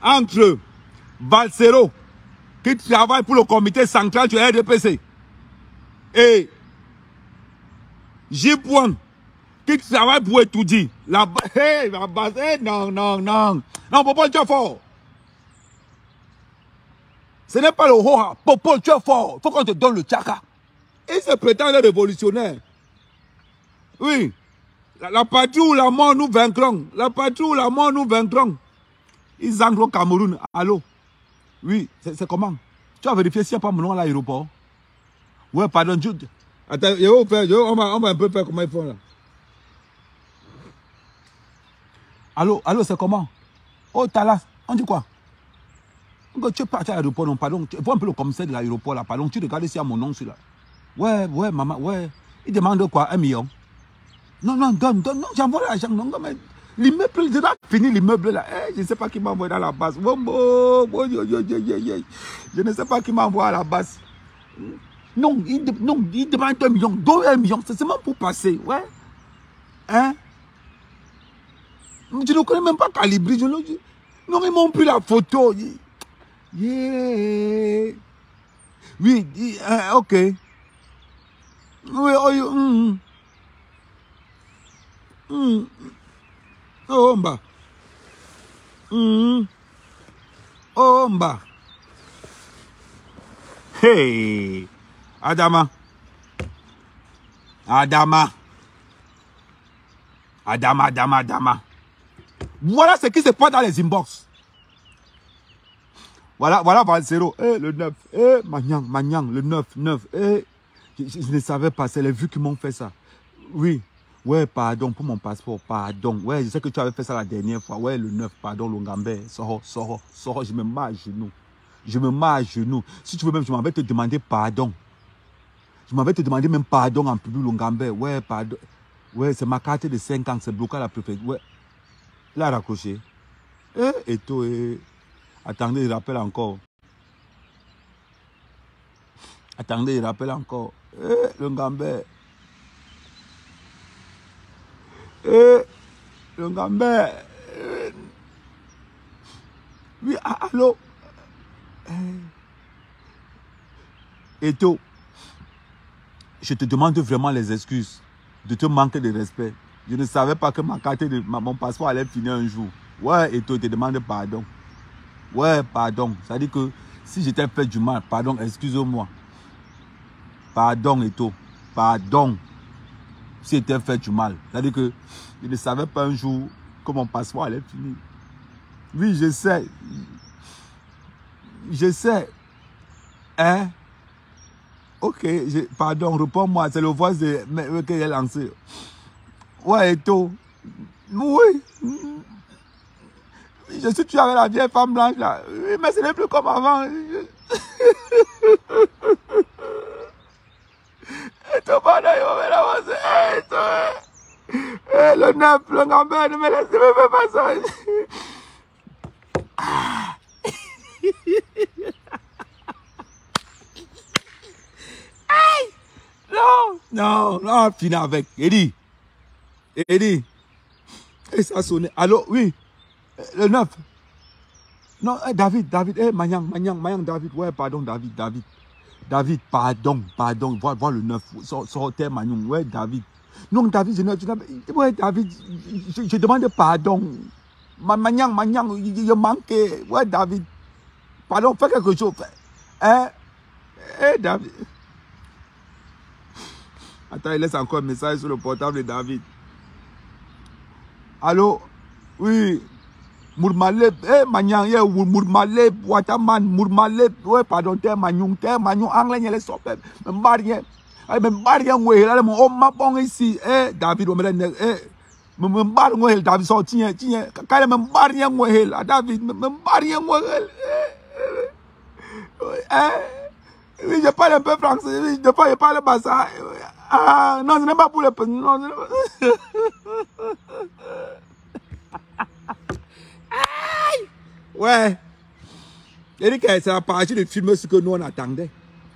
entre Balsero, qui travaille pour le comité central du RDPC, et J-Point, qui travaille pour étudier, la base, non. Non, Popol, tu es fort. Ce n'est pas le Hoa. Popol, tu es fort. Il faut qu'on te donne le tchaka. Il se prétend révolutionnaire. Oui. La patrie où la mort nous vaincront. La patrie où la mort nous vaincront. Ils entrent au Cameroun. Allô? Oui, c'est comment? Tu as vérifié s'il n'y a pas mon nom à l'aéroport? Ouais, pardon. Attends, on va un peu faire comment ils font là. Allô, c'est comment? Oh, Talas, on dit quoi? Tu es parti à l'aéroport, non, pardon. Tu vois un peu le commissaire de l'aéroport là, pardon. Tu regardes s'il y a mon nom sur là. Ouais, maman, ouais. Il demande quoi? 1 million? Non, donne, non, j'envoie l'argent. Non, mais l'immeuble, je dois finir l'immeuble là. Je ne sais pas qui m'a envoyé dans la base. Je ne sais pas qui m'a envoyé à la base. Non, il demande 1 million. Donne 1 million, c'est seulement pour passer, ouais. Hein? Je ne connais même pas Calibri. Non, ils m'ont pris la photo. Yeah. Oui, ok. Oui, oh, mba. Oh, mba. Hey. Adama. Voilà ce qui se passe dans les inbox. Voilà Balsero. Le 9. Magnang, le 9. Je ne savais pas, c'est les vues qui m'ont fait ça. Oui. Ouais, pardon pour mon passeport, pardon. Ouais, je sais que tu avais fait ça la dernière fois. Ouais, le 9, pardon, Longambert. Sors, je me mets à genoux. Je me mets à genoux. Si tu veux même, je m'en vais te demander pardon. Je m'en vais te demander même pardon en public, Longambert. Ouais, pardon. Ouais, c'est ma carte de 5 ans, c'est bloqué à la préfecture. Ouais, il a raccroché. Et toi, attendez, il rappelle encore. Attendez, il rappelle encore. Longambert. Longambert. Oui, allô. Eto, je te demande vraiment les excuses de te manquer de respect. Je ne savais pas que ma carte de mon passeport allait finir un jour. Ouais, Eto, je te demande pardon. Ouais, pardon. Ça dit que si j'étais fait du mal, pardon, excuse-moi. Pardon, Eto. Pardon. Si j'étais fait du mal. Ça dit que je ne savais pas un jour que mon passeport allait finir. Oui, je sais. Je sais. Hein? Ok, pardon, réponds-moi. C'est le voice que j'ai lancé. Ouais, Eto. Oui. Je suis tué avec la vieille femme blanche là. Oui, mais ce n'est plus comme avant. Eto, pardon, il va me l'avancer. Le 9, le Longambert, ne me laissez pas ça. Non, fini avec. Eddie. Et ça sonne. Allô, oui. Le 9. Non, David, Manyang, David. Ouais, pardon, David, pardon. Vois le 9. Sortez, Manyang. Ouais, David. Non, David, ouais, David, je demande pardon. Manyang, il manquait. Ouais, David. Pardon, fais quelque chose. David. Attends, il laisse encore un message sur le portable de David. Allô? Oui. Mourmaleb, Manyang, Mourmaleb, Wataman, Mourmaleb, ouais, pardon, Manyang, anglais, il est sorti. Même barrière, ouais, là, mon homme m'a bon ici, David, même barrière, David, sorti, quand même barrière, ouais, David, même barrière, ouais, oui, je parle un peu français, oui, je parle pas ça. Ah, non, ce n'est pas pour les petits, non, ouais. Eric, c'est la partie du film ce que nous on attendait.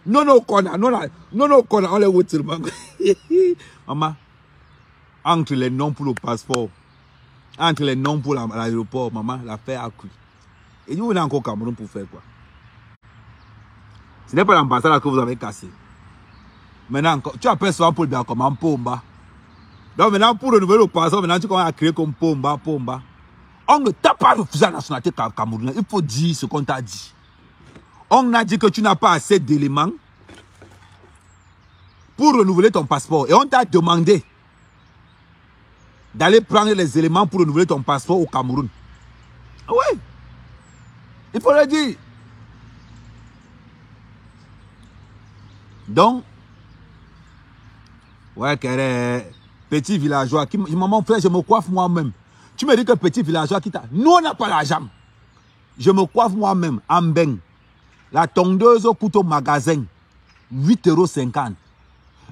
Non, on les voit seulement. Maman, entre les noms pour le passeport, entre les noms pour l'aéroport, maman, l'affaire a cru. Et nous, on a encore Cameroun pour faire quoi? Ce n'est pas l'ambassade que vous avez cassé. Maintenant, tu appelles souvent pour le bien comme un pomba. Donc maintenant, pour renouveler le passeport, maintenant tu commences à créer comme pomba. On ne t'a pas refusé la nationalité camerounaise. Il faut dire ce qu'on t'a dit. On a dit que tu n'as pas assez d'éléments pour renouveler ton passeport. Et on t'a demandé d'aller prendre les éléments pour renouveler ton passeport au Cameroun. Oui. Il faut le dire. Donc, ouais, petit villageois, mon frère, je me coiffe moi-même. Tu me dis que petit villageois qui t'a... Nous, on n'a pas l'argent. Je me coiffe moi-même en Mbeng. La tondeuse coûte au magasin 8,50 €.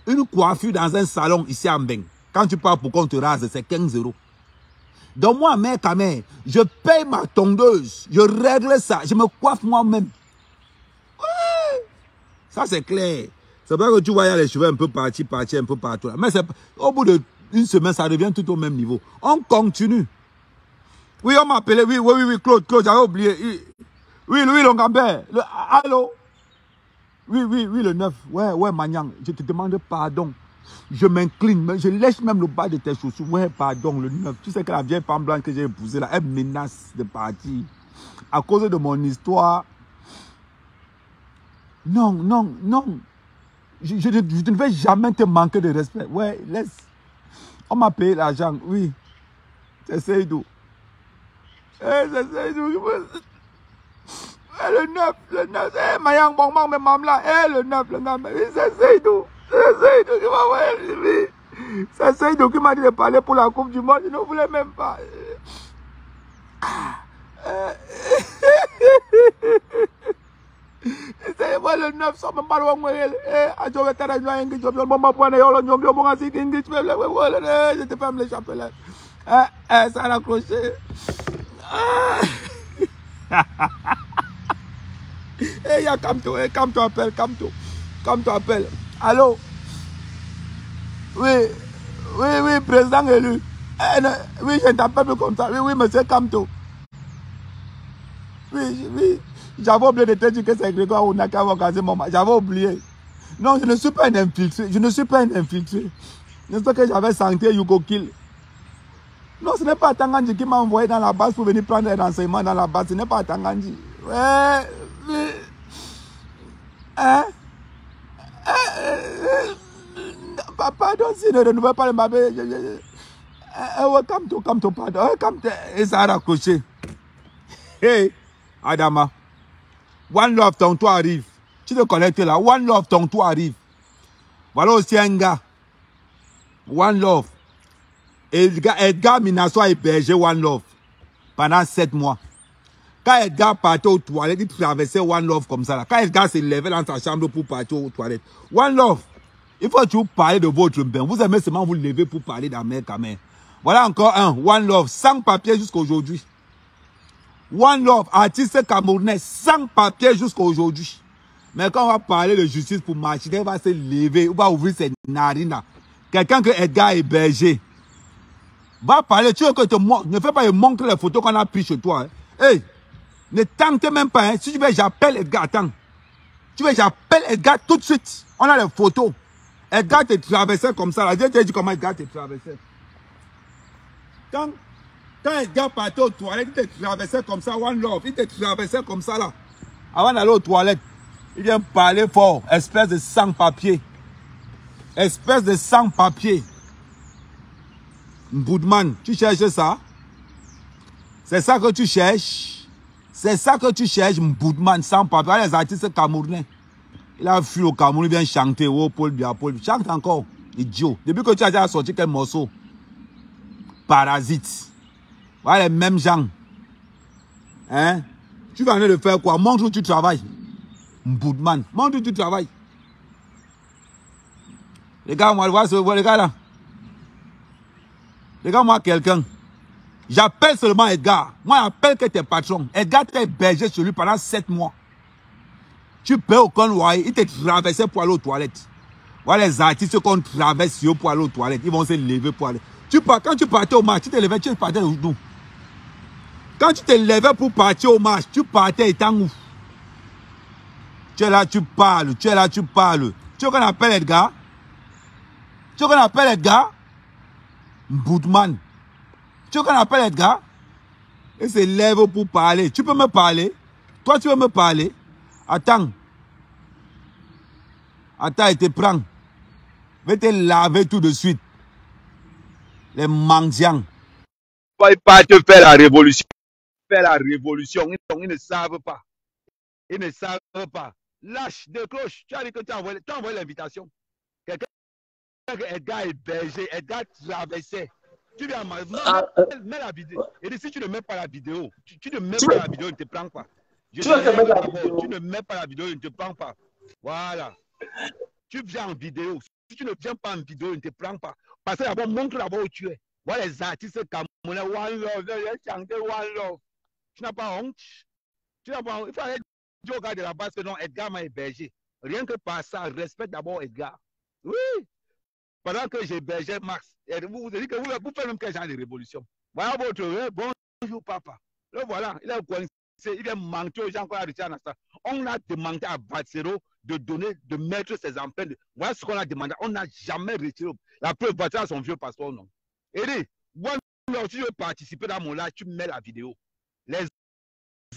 Une coiffure dans un salon ici à Mbeng. Quand tu pars pour qu'on te rase, c'est 15 €. Donc moi, mère, je paye ma tondeuse. Je règle ça. Je me coiffe moi-même. Ça, c'est clair. C'est vrai que tu vois, il y a les cheveux un peu partis, un peu partout. Mais au bout d'une semaine, ça revient tout au même niveau. On continue. Oui, on m'a appelé. Oui, Claude, j'avais oublié. Oui, Louis Longambert. Allô? Oui, le 9. Ouais, Manyang. Je te demande pardon. Je m'incline, je lèche même le bas de tes chaussures. Ouais, pardon, le 9. Tu sais que la vieille femme blanche que j'ai épousée là, elle menace de partir. À cause de mon histoire. Non. Je ne vais jamais te manquer de respect. Ouais, laisse. On m'a payé l'argent, oui. C'est Seydou. C'est Seydou. Le 9. Mayang Bongmang, mais maman là. Le 9, oui, c'est Seydou. C'est Seydou qui m'a envoyé. C'est Seydou qui m'a dit de parler pour la Coupe du Monde. Je ne voulais même pas. C'est moi le 900, même pas loin. Je te ferme les chapelets. Ça a accroché. Eh, ya Kamto, appelle, Kamto appelle. Allô? Oui, président élu. Oui, je ne t'appelle plus comme ça. Oui, monsieur Kamto. Oui, j'avais oublié de te dire que c'est Grégoire Ounaka qui a mon match. J'avais oublié. Non, je ne suis pas un infiltré. N'est-ce pas que j'avais senti Yuko Kill? Non, ce n'est pas Tanganji qui m'a envoyé dans la base pour venir prendre un renseignement dans la base. Ce n'est pas Tanganji. Ouais, hein? Pardon, si ne renouvelle pas le mabé. Come to, pardon. Et ça a raccroché. Hey, Adama. One Love, ton toit arrive. Tu te connectes là. One Love, ton toit arrive. Voilà aussi un gars. One Love. Edgar Minasso a hébergé One Love pendant 7 mois. Quand Edgar partait aux toilettes, il traversait One Love comme ça. Là. Quand Edgar se levait dans sa chambre pour partir aux toilettes. One Love, il faut que vous parlez de votre bain. Vous aimez seulement vous lever pour parler d'Amer Kamer. Voilà encore un. One Love, sans papier jusqu'à aujourd'hui. One Love, artiste camerounais, sans papier jusqu'à aujourd'hui. Mais quand on va parler de justice pour marcher, il va se lever, il va ouvrir ses narines. Quelqu'un que Edgar a hébergé. Va parler, tu veux que te montre, ne fais pas me montrer les photos qu'on a prises chez toi. Hein. Hey, ne tente même pas. Hein. Si tu veux, j'appelle Edgar. Attends. Tu veux, j'appelle Edgar tout de suite. On a les photos. Edgar te traversait comme ça. Là. Je te dis comment Edgar te traversait. Quand Edgar partait aux toilettes, il te traversait comme ça. One Love, il te traversait comme ça là. Avant d'aller aux toilettes, il vient parler fort. Espèce de sans-papier. Espèce de sans-papier. Boudman, tu cherches ça? C'est ça que tu cherches? C'est ça que tu cherches, Boudman, sans papier. Les artistes camerounais. Il a fui au Cameroun, il vient chanter. Oh, Paul Bia, Paul. Chante encore, idiot. Depuis que tu as déjà sorti quel morceau? Parasite. Voilà les mêmes gens. Hein? Tu vas venir de faire quoi? Montre où tu travailles. Boudman, montre où tu travailles. Les gars, moi, les gars là. Regarde-moi quelqu'un. J'appelle seulement Edgar. Moi, j'appelle que tes patrons. Edgar t'a hébergé sur lui pendant 7 mois. Tu payes aucun loyer. Il te traversait pour aller aux toilettes. Voilà les artistes qu'on traverse pour aller aux toilettes. Ils vont se lever pour aller. Quand tu partais au match, tu te levais, tu partais où? Quand tu te levais pour partir au match, tu partais étant où? Tu es là, tu parles. Tu es là, tu parles. Tu veux qu'on appelle Edgar? Tu veux qu'on appelle Edgar? Boudman. Tu veux qu'on appelle Edgar? Il se lève pour parler. Tu peux me parler? Toi, tu veux me parler? Attends. Attends, il te prend. Va te laver tout de suite. Les mendiants. Ils pas te faire la révolution. Faire la révolution. Ils ne savent pas. Ils ne savent pas. Lâche de cloche. Tu as dit que tu as envoyé l'invitation. Quelqu'un que Edgar est hébergé. Edgar traversait. Tu viens mets la vidéo. Et si tu ne mets pas la vidéo, tu ne mets pas la vidéo, il ne te prend pas. Tu ne mets pas la vidéo, il ne te prend pas. Voilà. Tu viens en vidéo. Si tu ne viens pas en vidéo, il ne te prend pas. Parce que d'abord, montre d'abord où tu es. Voilà les artistes camerounais. One Love, j'ai chanté One Love. Tu n'as pas honte. Tu n'as pas honte. Il faut aller dire au gars de la base que non, Edgar m'a hébergé. Rien que par ça, respecte d'abord Edgar. Oui. Pendant que j'hébergeais Max, vous dites que vous faites même quel genre de révolution. Voilà votre bonjour papa. Le voilà, il est coincé, il est menté aux gens qu'on a retiré à l'instant. On a demandé à Batsero de mettre ses empreintes. Voilà ce qu'on a demandé. On n'a jamais retiré. La preuve, Batsero a son vieux passeport, non. Et dit, si tu veux participer dans mon live, tu mets la vidéo. Les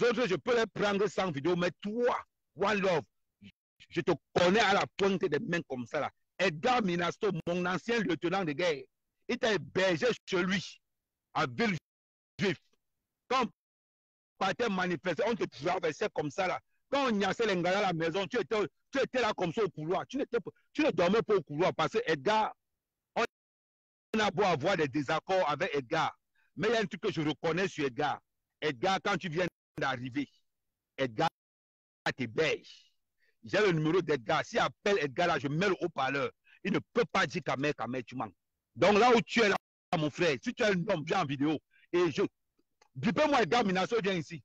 autres, je peux les prendre sans vidéo, mais toi, One Love, je te connais à la pointe des mains comme ça là. Edgar Minasso, mon ancien lieutenant de guerre, il t'a hébergé chez lui, à Villejuif. Quand on partait manifester, on te traversait comme ça là. Quand on nyassait les gars à la maison, tu étais là comme ça au couloir. Tu ne dormais pas au couloir parce que Edgar, a beau avoir des désaccords avec Edgar, mais il y a un truc que je reconnais sur Edgar. Edgar, quand tu viens d'arriver, Edgar t'es beige. J'ai le numéro d'Edgar. Si appelle Edgar là, je mets le haut-parleur. Il ne peut pas dire Kamer, tu manques. Donc là où tu es là, mon frère, si tu es un homme, viens en vidéo. Et je. Bipez-moi Edgar Minasto, viens ici.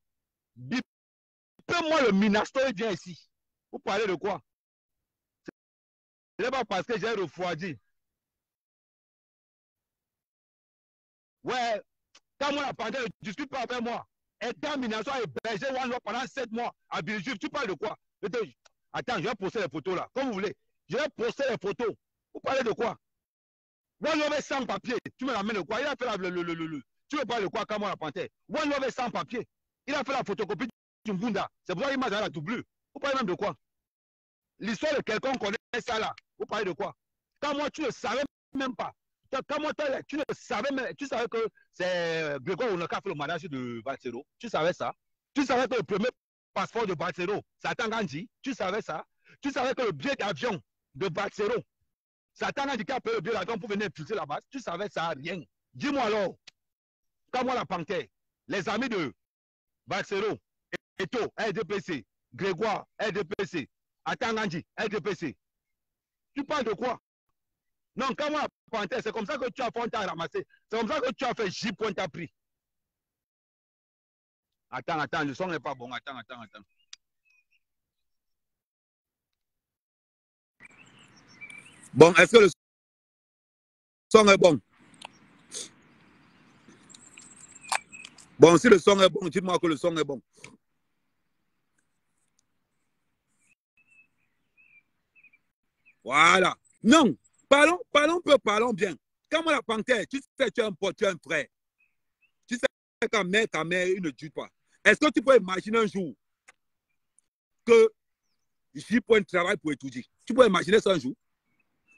Bipez-moi le Minasto, viens ici. Vous parlez de quoi? Ce n'est pas parce que j'ai refroidi. Ouais, quand moi la pandémie, ne discute pas avec moi. Edgar Minasso est berger One Love pendant 7 mois à Biljuf. Tu parles de quoi? Attends, je vais poster les photos là, comme vous voulez. Je vais poster les photos. Vous parlez de quoi? One Love est sans papier. Tu me l'amènes de quoi? Il a fait Tu me parles de quoi quand moi la panthère? One Love est sans papier. Il a fait la photocopie du Mbunda. C'est pour ça qu'il m'a donné la doublure. Vous parlez même de quoi? L'histoire de quelqu'un connaît ça là. Vous parlez de quoi? Quand moi, tu ne savais même pas. Quand moi, tu ne savais même. Tu savais que c'est Grégoire Onoka fait le mariage de Valsero. Tu savais ça? Tu savais que le premier passeport de Valsero, c'est Satan Gandhi. Tu savais ça? Tu savais que le billet d'avion de Valsero, c'est Satan Gandhi qui a payé le billet d'avion pour venir impulser la base. Tu savais ça? Rien. Dis-moi alors. Quand moi, la panthère, les amis de Valsero, Eto, LDPC, Grégoire, LDPC, Atangandi, LDPC. Tu parles de quoi? Non, quand moi, la panthère, c'est comme ça que tu as fait à ramasser. C'est comme ça que tu as fait J point à prix. Attends, le son n'est pas bon. Attends. Bon, est-ce que le son est bon? Bon, si le son est bon, dites-moi que le son est bon. Voilà. Non, parlons bien. Quand moi la panthère, tu sais, tu es un pote, tu es un frère. Tu sais que ta mère, il ne tue pas. Est-ce que tu peux imaginer un jour que J. Point travaille pour étudier? Tu peux imaginer ça un jour?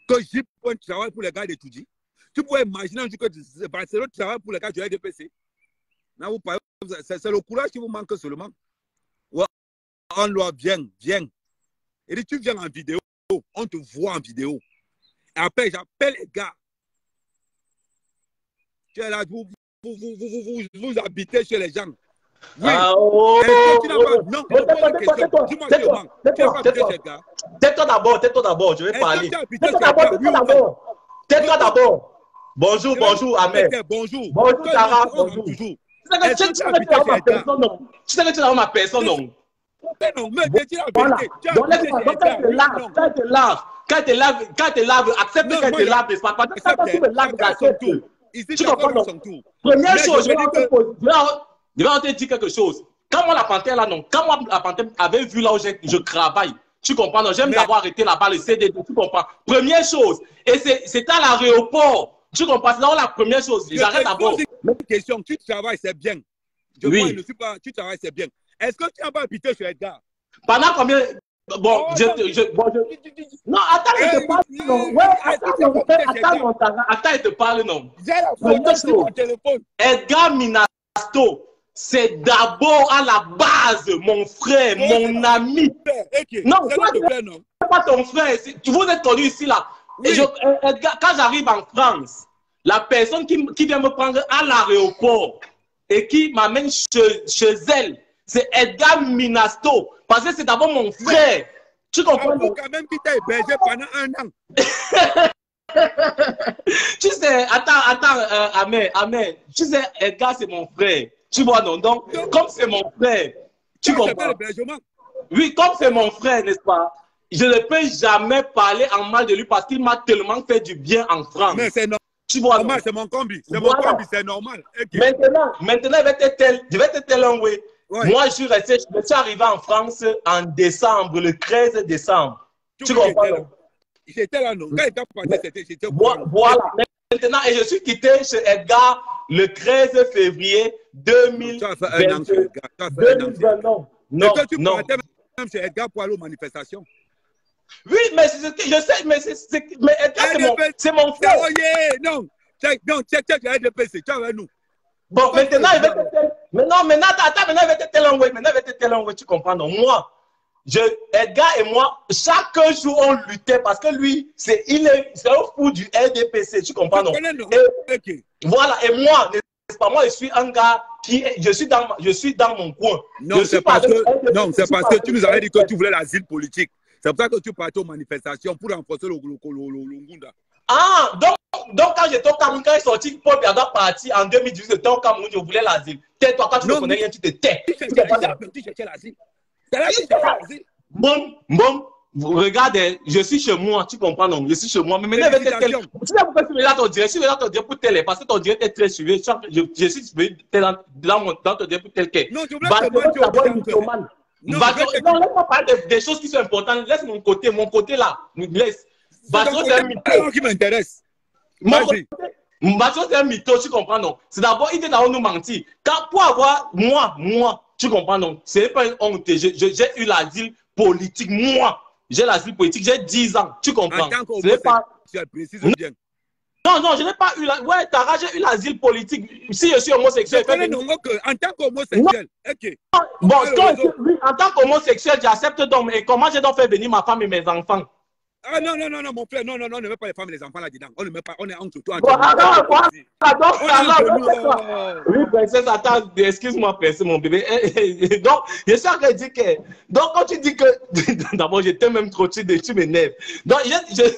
Que J. Point travaille pour les gars d'étudier? Tu peux imaginer un jour que Barcelone travaille pour les gars du LDPC? C'est le courage qui vous manque seulement. Ouais, on doit viens. Et tu viens en vidéo, on te voit en vidéo. Et après, j'appelle les gars. Tu es là, vous habitez chez les gens. Oui. Non, tais-toi d'abord, je vais parler. Tais-toi d'abord. Bonjour, Ahmed. Bonjour, Tara, bonjour. Tu sais que tu as ma personne, non? Non, mais dis la vérité. Quand tu laves, accepte que tu laves, n'est-ce pas? Quand tu me laves, accepte. Tu comprends? Première chose, je vais te dire quelque chose. Quand moi la panthère là, non, quand moi la panthère avait vu là où je travaille, tu comprends? Non, j'aime d'avoir arrêté là-bas le CDD, tu comprends? Première chose, et c'est à l'aéroport, tu comprends? C'est la première chose. J'arrête d'abord. Question, tu travailles, c'est bien. Oui. Ne suis pas, tu travailles, c'est bien. Est-ce que tu n'as pas habité sur Edgar? Pendant combien? Bon, non, attends, je te parle, non. Ouais, attends, je te parle, non. J'ai la photo sur mon téléphone. Edgar Minasto, c'est d'abord à la base, mon frère, mon ami. Non, c'est pas ton frère. Vous êtes connu ici, là. Oui. Edgar, quand j'arrive en France, la personne qui vient me prendre à l'aéroport et qui m'amène chez elle, c'est Edgar Minasto. Parce que c'est d'abord mon frère. Tu comprends? Quand même qui t'a hébergé pendant 1 an. Tu sais, attends, Ahmed. Tu sais, Edgar, c'est mon frère. Tu vois, non? Donc, comme c'est mon frère, tu comprends? Oui, comme c'est mon frère, n'est-ce pas? Je ne peux jamais parler en mal de lui parce qu'il m'a tellement fait du bien en France. Mais c'est normal. Tu vois, c'est mon combi. C'est mon combi, c'est normal. Okay. Maintenant, je vais te tell un way. Ouais. Moi, je suis arrivé en France en décembre, le 13 décembre. Tu comprends? J'étais là, non? J'étais voilà. Maintenant, et je suis quitté chez Edgar le 13 février 2022. Non. Tu partais même chez Edgar pour aller aux manifestations. Oui, mais je sais, mais Edgar, c'est mon frère. Non, tu es LDPC, tu es avec nous. Bon, maintenant, attends, maintenant, il va te tell un way, tu comprends, non? Moi, Edgar et moi, chaque jour, on luttait parce que lui, c'est un fou du RDPC, tu comprends, non? Et, voilà, et moi, n'est-ce pas, moi, je suis un gars je suis dans mon coin. Non, c'est parce que tu nous avais dit que tu voulais l'asile politique. C'est pour ça que tu partais aux manifestations pour renforcer le Ngunda. Ah, donc quand j'étais au Cameroun, quand il est sorti, Paul Biya parti en 2018, j'étais au Cameroun, je voulais l'asile. Tais-toi, quand tu ne connais rien, tu te tais. Tu cherchais l'asile. Bon, regardez, je suis chez moi, tu comprends, non? Je suis chez moi. Mais maintenant, tu sais pourquoi tu regardes ton direct? Je regarde ton direct pour tel, parce que ton direct est très suivi. Je suis dans ton direct pour tel quai. Non, je voulais te non, laisse-moi parler des choses qui sont importantes. Laisse mon côté là. Laisse. C'est un mytho qui m'intéresse. Basso, c'est un mytho, tu comprends, non? C'est d'abord, il était dans nous mentir. Car pour avoir, moi, tu comprends, non? Ce n'est pas une honte. J'ai eu l'asile politique, moi. J'ai l'asile politique, j'ai 10 ans, tu comprends? En tant qu'homosexuel, précise bien. Non, je n'ai pas eu l'asile. Ouais, Tara, j'ai eu l'asile politique. Si je suis homosexuel. En tant qu'homosexuel, ok. Bon, oui, en tant qu'homosexuel, j'accepte donc. Et comment j'ai donc fait venir ma femme et mes enfants? Ah non, mon frère, non, on ne met pas les femmes et les enfants là-dedans. On ne met pas, on est entre toi. Oui, princesse, attends, excuse-moi, princesse, mon bébé. Donc, je suis en train de dire que. Donc, quand tu dis que. D'abord, j'étais même trop tu m'énerves. Donc, j'ai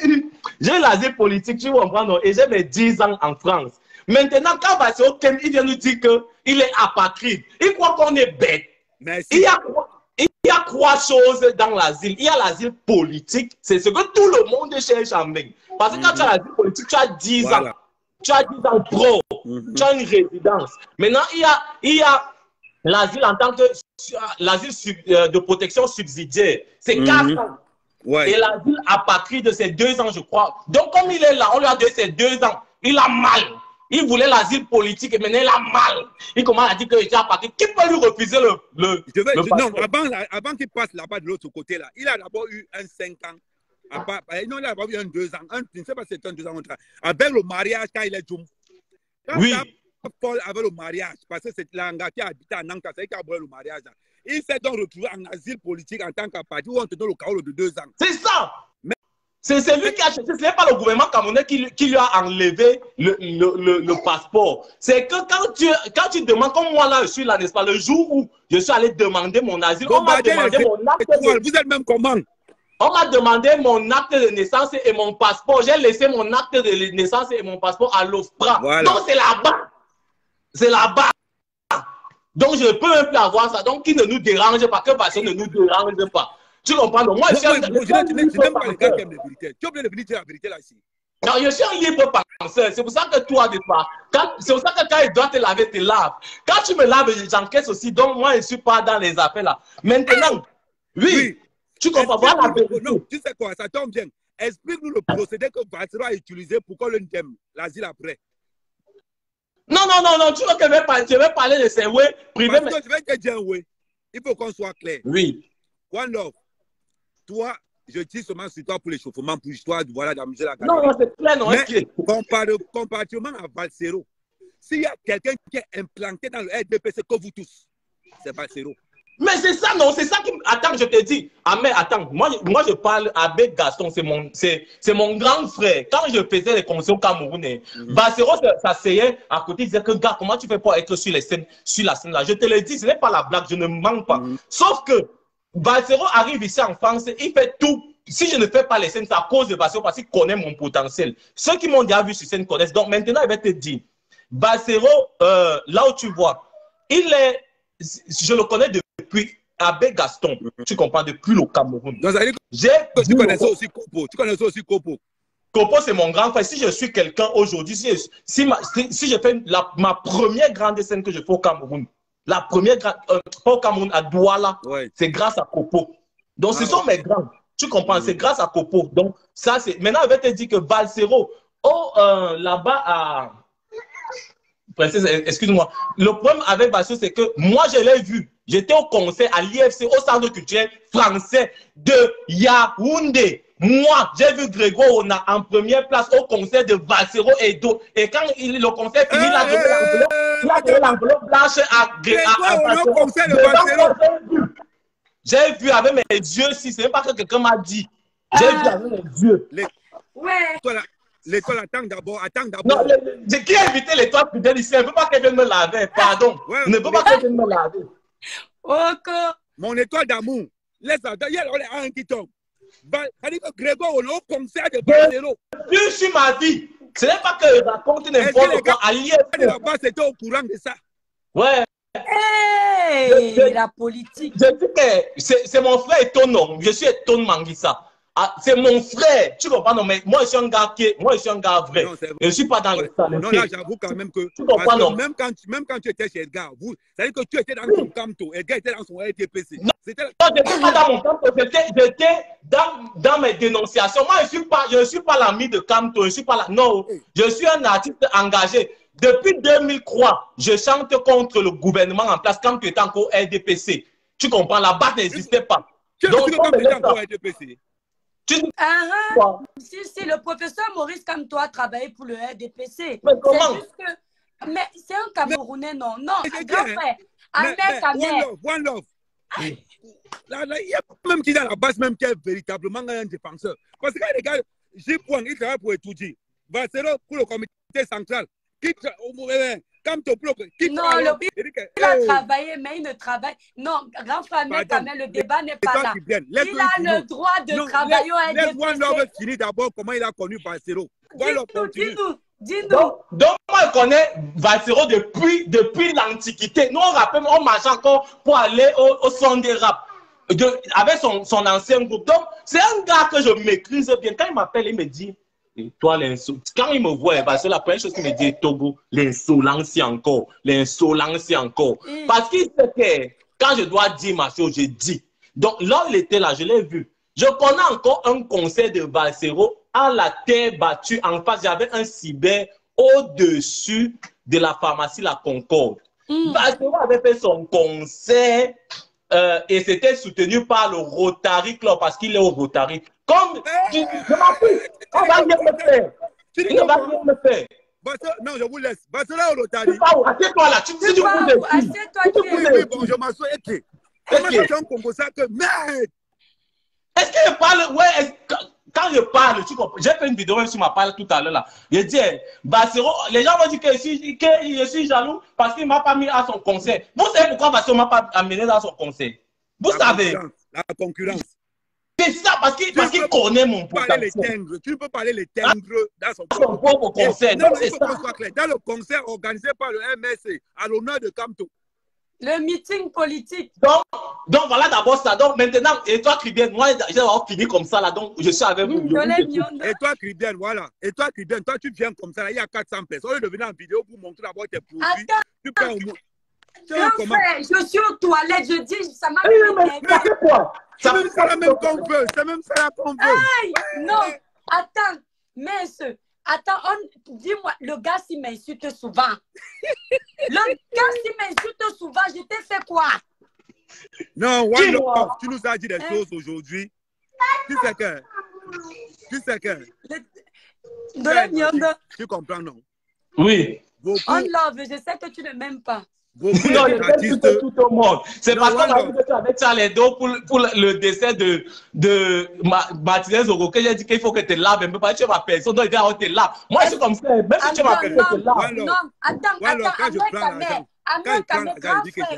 eu l'asile politique, tu comprends, non? Et j'ai mes 10 ans en France. Maintenant, quand Bassio Kem, il vient nous dire qu'il est apatride, il croit qu'on est bête. Merci. Il y a 3 choses dans l'asile. Il y a l'asile politique, c'est ce que tout le monde cherche en main. Parce que quand tu as l'asile politique, tu as 10 ans. Tu as 10 ans pro. Tu as une résidence. Maintenant, il y a l'asile en tant que l'asile de protection subsidiaire. C'est 4 ans. Ouais. Et l'asile apatride, c'est 2 ans, je crois. Donc, comme il est là, on lui a donné ces 2 ans. Il a mal. Il voulait l'asile politique et maintenant il a mal. Il commence à dire qu'il était apatride. Qui peut lui refuser non, avant qu'il passe là-bas de l'autre côté, là, il a d'abord eu un 5 ans. Non, il a d'abord eu un 2 ans. Je ne sais pas si c'est un 2 ans. Avec le mariage, quand il est Djoum. Oui. Paul avait le mariage, parce que c'est l'Anga qui habitait à Nanka, c'est qui a brûlé le mariage. Il s'est donc retrouvé en asile politique en tant qu'apatride où on te donne le carreau de 2 ans. C'est ça! C'est lui qui a cherché, ce n'est pas le gouvernement camerounais qui lui a enlevé le passeport. C'est que quand tu demandes, comme moi là, je suis là, n'est-ce pas, le jour où je suis allé demander mon asile, on m'a demandé mon acte Vous êtes même comment? On m'a demandé mon acte de naissance et mon passeport. J'ai laissé mon acte de naissance et mon passeport à l'OFPRA. Voilà. Donc c'est là-bas. C'est là-bas. Donc je ne peux même plus avoir ça. Donc qui ne nous dérange pas, que personne ne nous dérange pas. Tu comprends? Donc, moi, je n'aime pas les gars qui aiment la vérité. Tu as oublié de venir dire la vérité là ici. Non, je suis un libre penseur. C'est pour ça que toi, des fois, c'est pour ça que quand il doit te laver, te lave. Quand tu me laves, j'encaisse aussi. Donc, moi, je ne suis pas dans les affaires là. Maintenant, oui. Tu comprends pas la vérité. Non, tu sais quoi, ça tombe bien. Explique-nous le procédé que Bassero a utilisé pour qu'on le dème l'asile après. Non, tu veux que je vais parler de ces ouais privés. Parce que je vais te dire oui. Il faut qu'on soit clair. Oui. One Love. Toi, je dis seulement sur toi pour l'échauffement, pour l'histoire, voilà, d'amuser la galerie. Non, c'est clair, non. Mais comparativement à Bassero, s'il y a quelqu'un qui est implanté dans le RDPC que vous tous, c'est Bassero. Mais c'est ça, non, c'est ça qui... Attends, je te dis. Ah, mais attends, moi je parle avec Gaston, c'est mon grand frère. Quand je faisais les concerts camerounais, Bassero s'asseyait à côté, il disait que, gars, comment tu fais pour être sur la scène là? Je te le dis, ce n'est pas la blague, je ne mens pas. Sauf que Bassero arrive ici en France, il fait tout. Si je ne fais pas les scènes, c'est à cause de Bassero parce qu'il connaît mon potentiel. Ceux qui m'ont déjà vu sur scène connaissent. Donc maintenant, il va te dire, Bassero, là où tu vois, je le connais depuis Abbé Gaston. Tu comprends, depuis le Cameroun. Tu connaissais aussi Kopo. Tu connaissais aussi Kopo. Kopo, c'est mon grand frère. Si je suis quelqu'un aujourd'hui, si je fais ma première grande scène que je fais au Cameroun, la première, pas au Cameroun, à Douala, c'est grâce à Kopo. Donc, ce sont mes grands. Tu comprends, c'est grâce à Kopo. Donc, ça, c'est. Maintenant, je vais te dire que Bassero, là-bas à. Excuse-moi. Le problème avec Bassero, c'est que moi, je l'ai vu. J'étais au concert à l'IFC, au centre culturel français de Yaoundé. Moi, j'ai vu Grégoire Ona en première place au concert de Bassero et d'autres. Et quand le concert finit, il a donné l'enveloppe blanche à Bassero. J'ai vu avec mes yeux, si ce n'est pas que quelqu'un m'a dit. J'ai vu avec mes yeux. L'étoile, attends d'abord. Non, qui a invité l'étoile fidèle ici? Elle ne veut pas qu'elle vienne me laver, pardon. Elle ne veut pas qu'elle vienne me laver. Mon étoile d'amour. Laisse-la, il y a un qui tombe. C'est-à-dire que Grégoire, on est au concert de Balsero. Je suis ma vie. Ce n'est pas que je raconte n'importe quoi. Là-bas, c'était au courant de ça. Ouais. Hey, la politique. Je dis que c'est mon frère Étonne. Je suis Étonne Manguissa. Ah, c'est mon frère. Tu comprends? Non, mais moi, je suis un gars vrai. Non, je ne suis pas dans le salon. Non, là, j'avoue quand même que. Tu comprends, non? Même quand tu étais chez Edgar, c'est-à-dire que tu étais dans ton camto. Edgar était dans son RTPC. Non, je n'étais pas dans mon camto. J'étais dans mes dénonciations. Moi, je ne suis pas l'ami de camto. Je suis pas là. Non, je suis un artiste engagé. Depuis 2003, je chante contre le gouvernement en place quand tu étais encore RDPC. Tu comprends? La base n'existait pas. Donc, quand tu étais encore RDPC. Si le professeur Maurice Kamto a travaillé pour le RDPC. Mais comment? Mais c'est un Camerounais, non. Non, grand frère. One love. Là, il y a même qui dans la base, même qui est véritablement un défenseur. Parce que les gars, J-Point, il travaille pour étudier. Valsero pour le comité central. Kamto pour le... Non, il a travaillé, mais il ne travaille. Non, grand frère, mais quand même, le débat n'est pas là. Il a le droit de travailler au RDPC. Laisse One Love finir d'abord comment il a connu Valsero. Dis-nous. Donc, moi, je connais Valsero depuis l'Antiquité. Nous, on marche encore pour aller au son des rap. Avec son ancien groupe. Donc, c'est un gars que je maîtrise bien. Quand il m'appelle, il me dit... Et toi, quand il me voit, c'est la première chose qu'il me dit, Togo, l'insolence encore. Parce qu'il sait que quand je dois dire ma chose, je dis. Donc là, il était là, je l'ai vu. Je connais encore un concert de Valsero à la terre battue. En face, j'avais un cyber au-dessus de la pharmacie La Concorde. Valsero avait fait son concert et c'était soutenu par le Rotary Club parce qu'il est au Rotary. Comme je m'en fous, on va bien me faire. Il ne va rien me faire. Non, je vous laisse. Bassola au Rotary. Assieds-toi là. Assieds-toi. Bon, je m'assois. Comment tu as compris ça que merde? Est-ce que je parle? Ouais, quand je parle, tu comprends? J'ai fait une vidéo même sur ma page tout à l'heure là. Je dis, Valsero, les gens vont dire que je suis jaloux parce qu'il ne m'a pas mis à son concert. Vous savez pourquoi Valsero ne m'a pas amené dans son concert? Vous savez? La concurrence. C'est ça, parce qu'il connaît mon potentiel. Tu ne peux pas les teindre dans son propre concert. Non, il faut qu'on soit clair. Dans le concert organisé par le MSC, à l'honneur de Kamto. Le meeting politique. Donc voilà d'abord ça. Donc maintenant, et toi, Cribien, moi, j'ai fini comme ça là. Donc je suis avec vous. Et toi, Cribien, voilà. Et toi, Cribien, toi, tu viens comme ça là. Il y a 400 personnes. Au lieu de venir en vidéo pour montrer d'abord tes produits. Tu peux au moins. Grand frère, je suis aux toilettes, je dis, ça m'a mais c'est quoi? C'est même ça même qu'on veut. C'est même ça qu'on veut. Non, attends, mais dis-moi, le gars s'il m'insulte souvent. Le gars s'il m'insulte souvent, je t'ai fait quoi? Non, tu nous as dit des choses aujourd'hui. Tu sais que. Tu comprends, non? Oui. On love, je sais que tu ne m'aimes pas. Beaucoup d'artistes. Tout au monde. C'est parce qu'on a vu que tu avais Charles Edo pour le décès de Martinez Oro que j'ai dit qu'il faut que tu laves un peu parce que tu es ma personne. Donc, il faut que tu laves. Moi, je suis comme ça. Même si tu es ma personne, tu laves. Non, attends.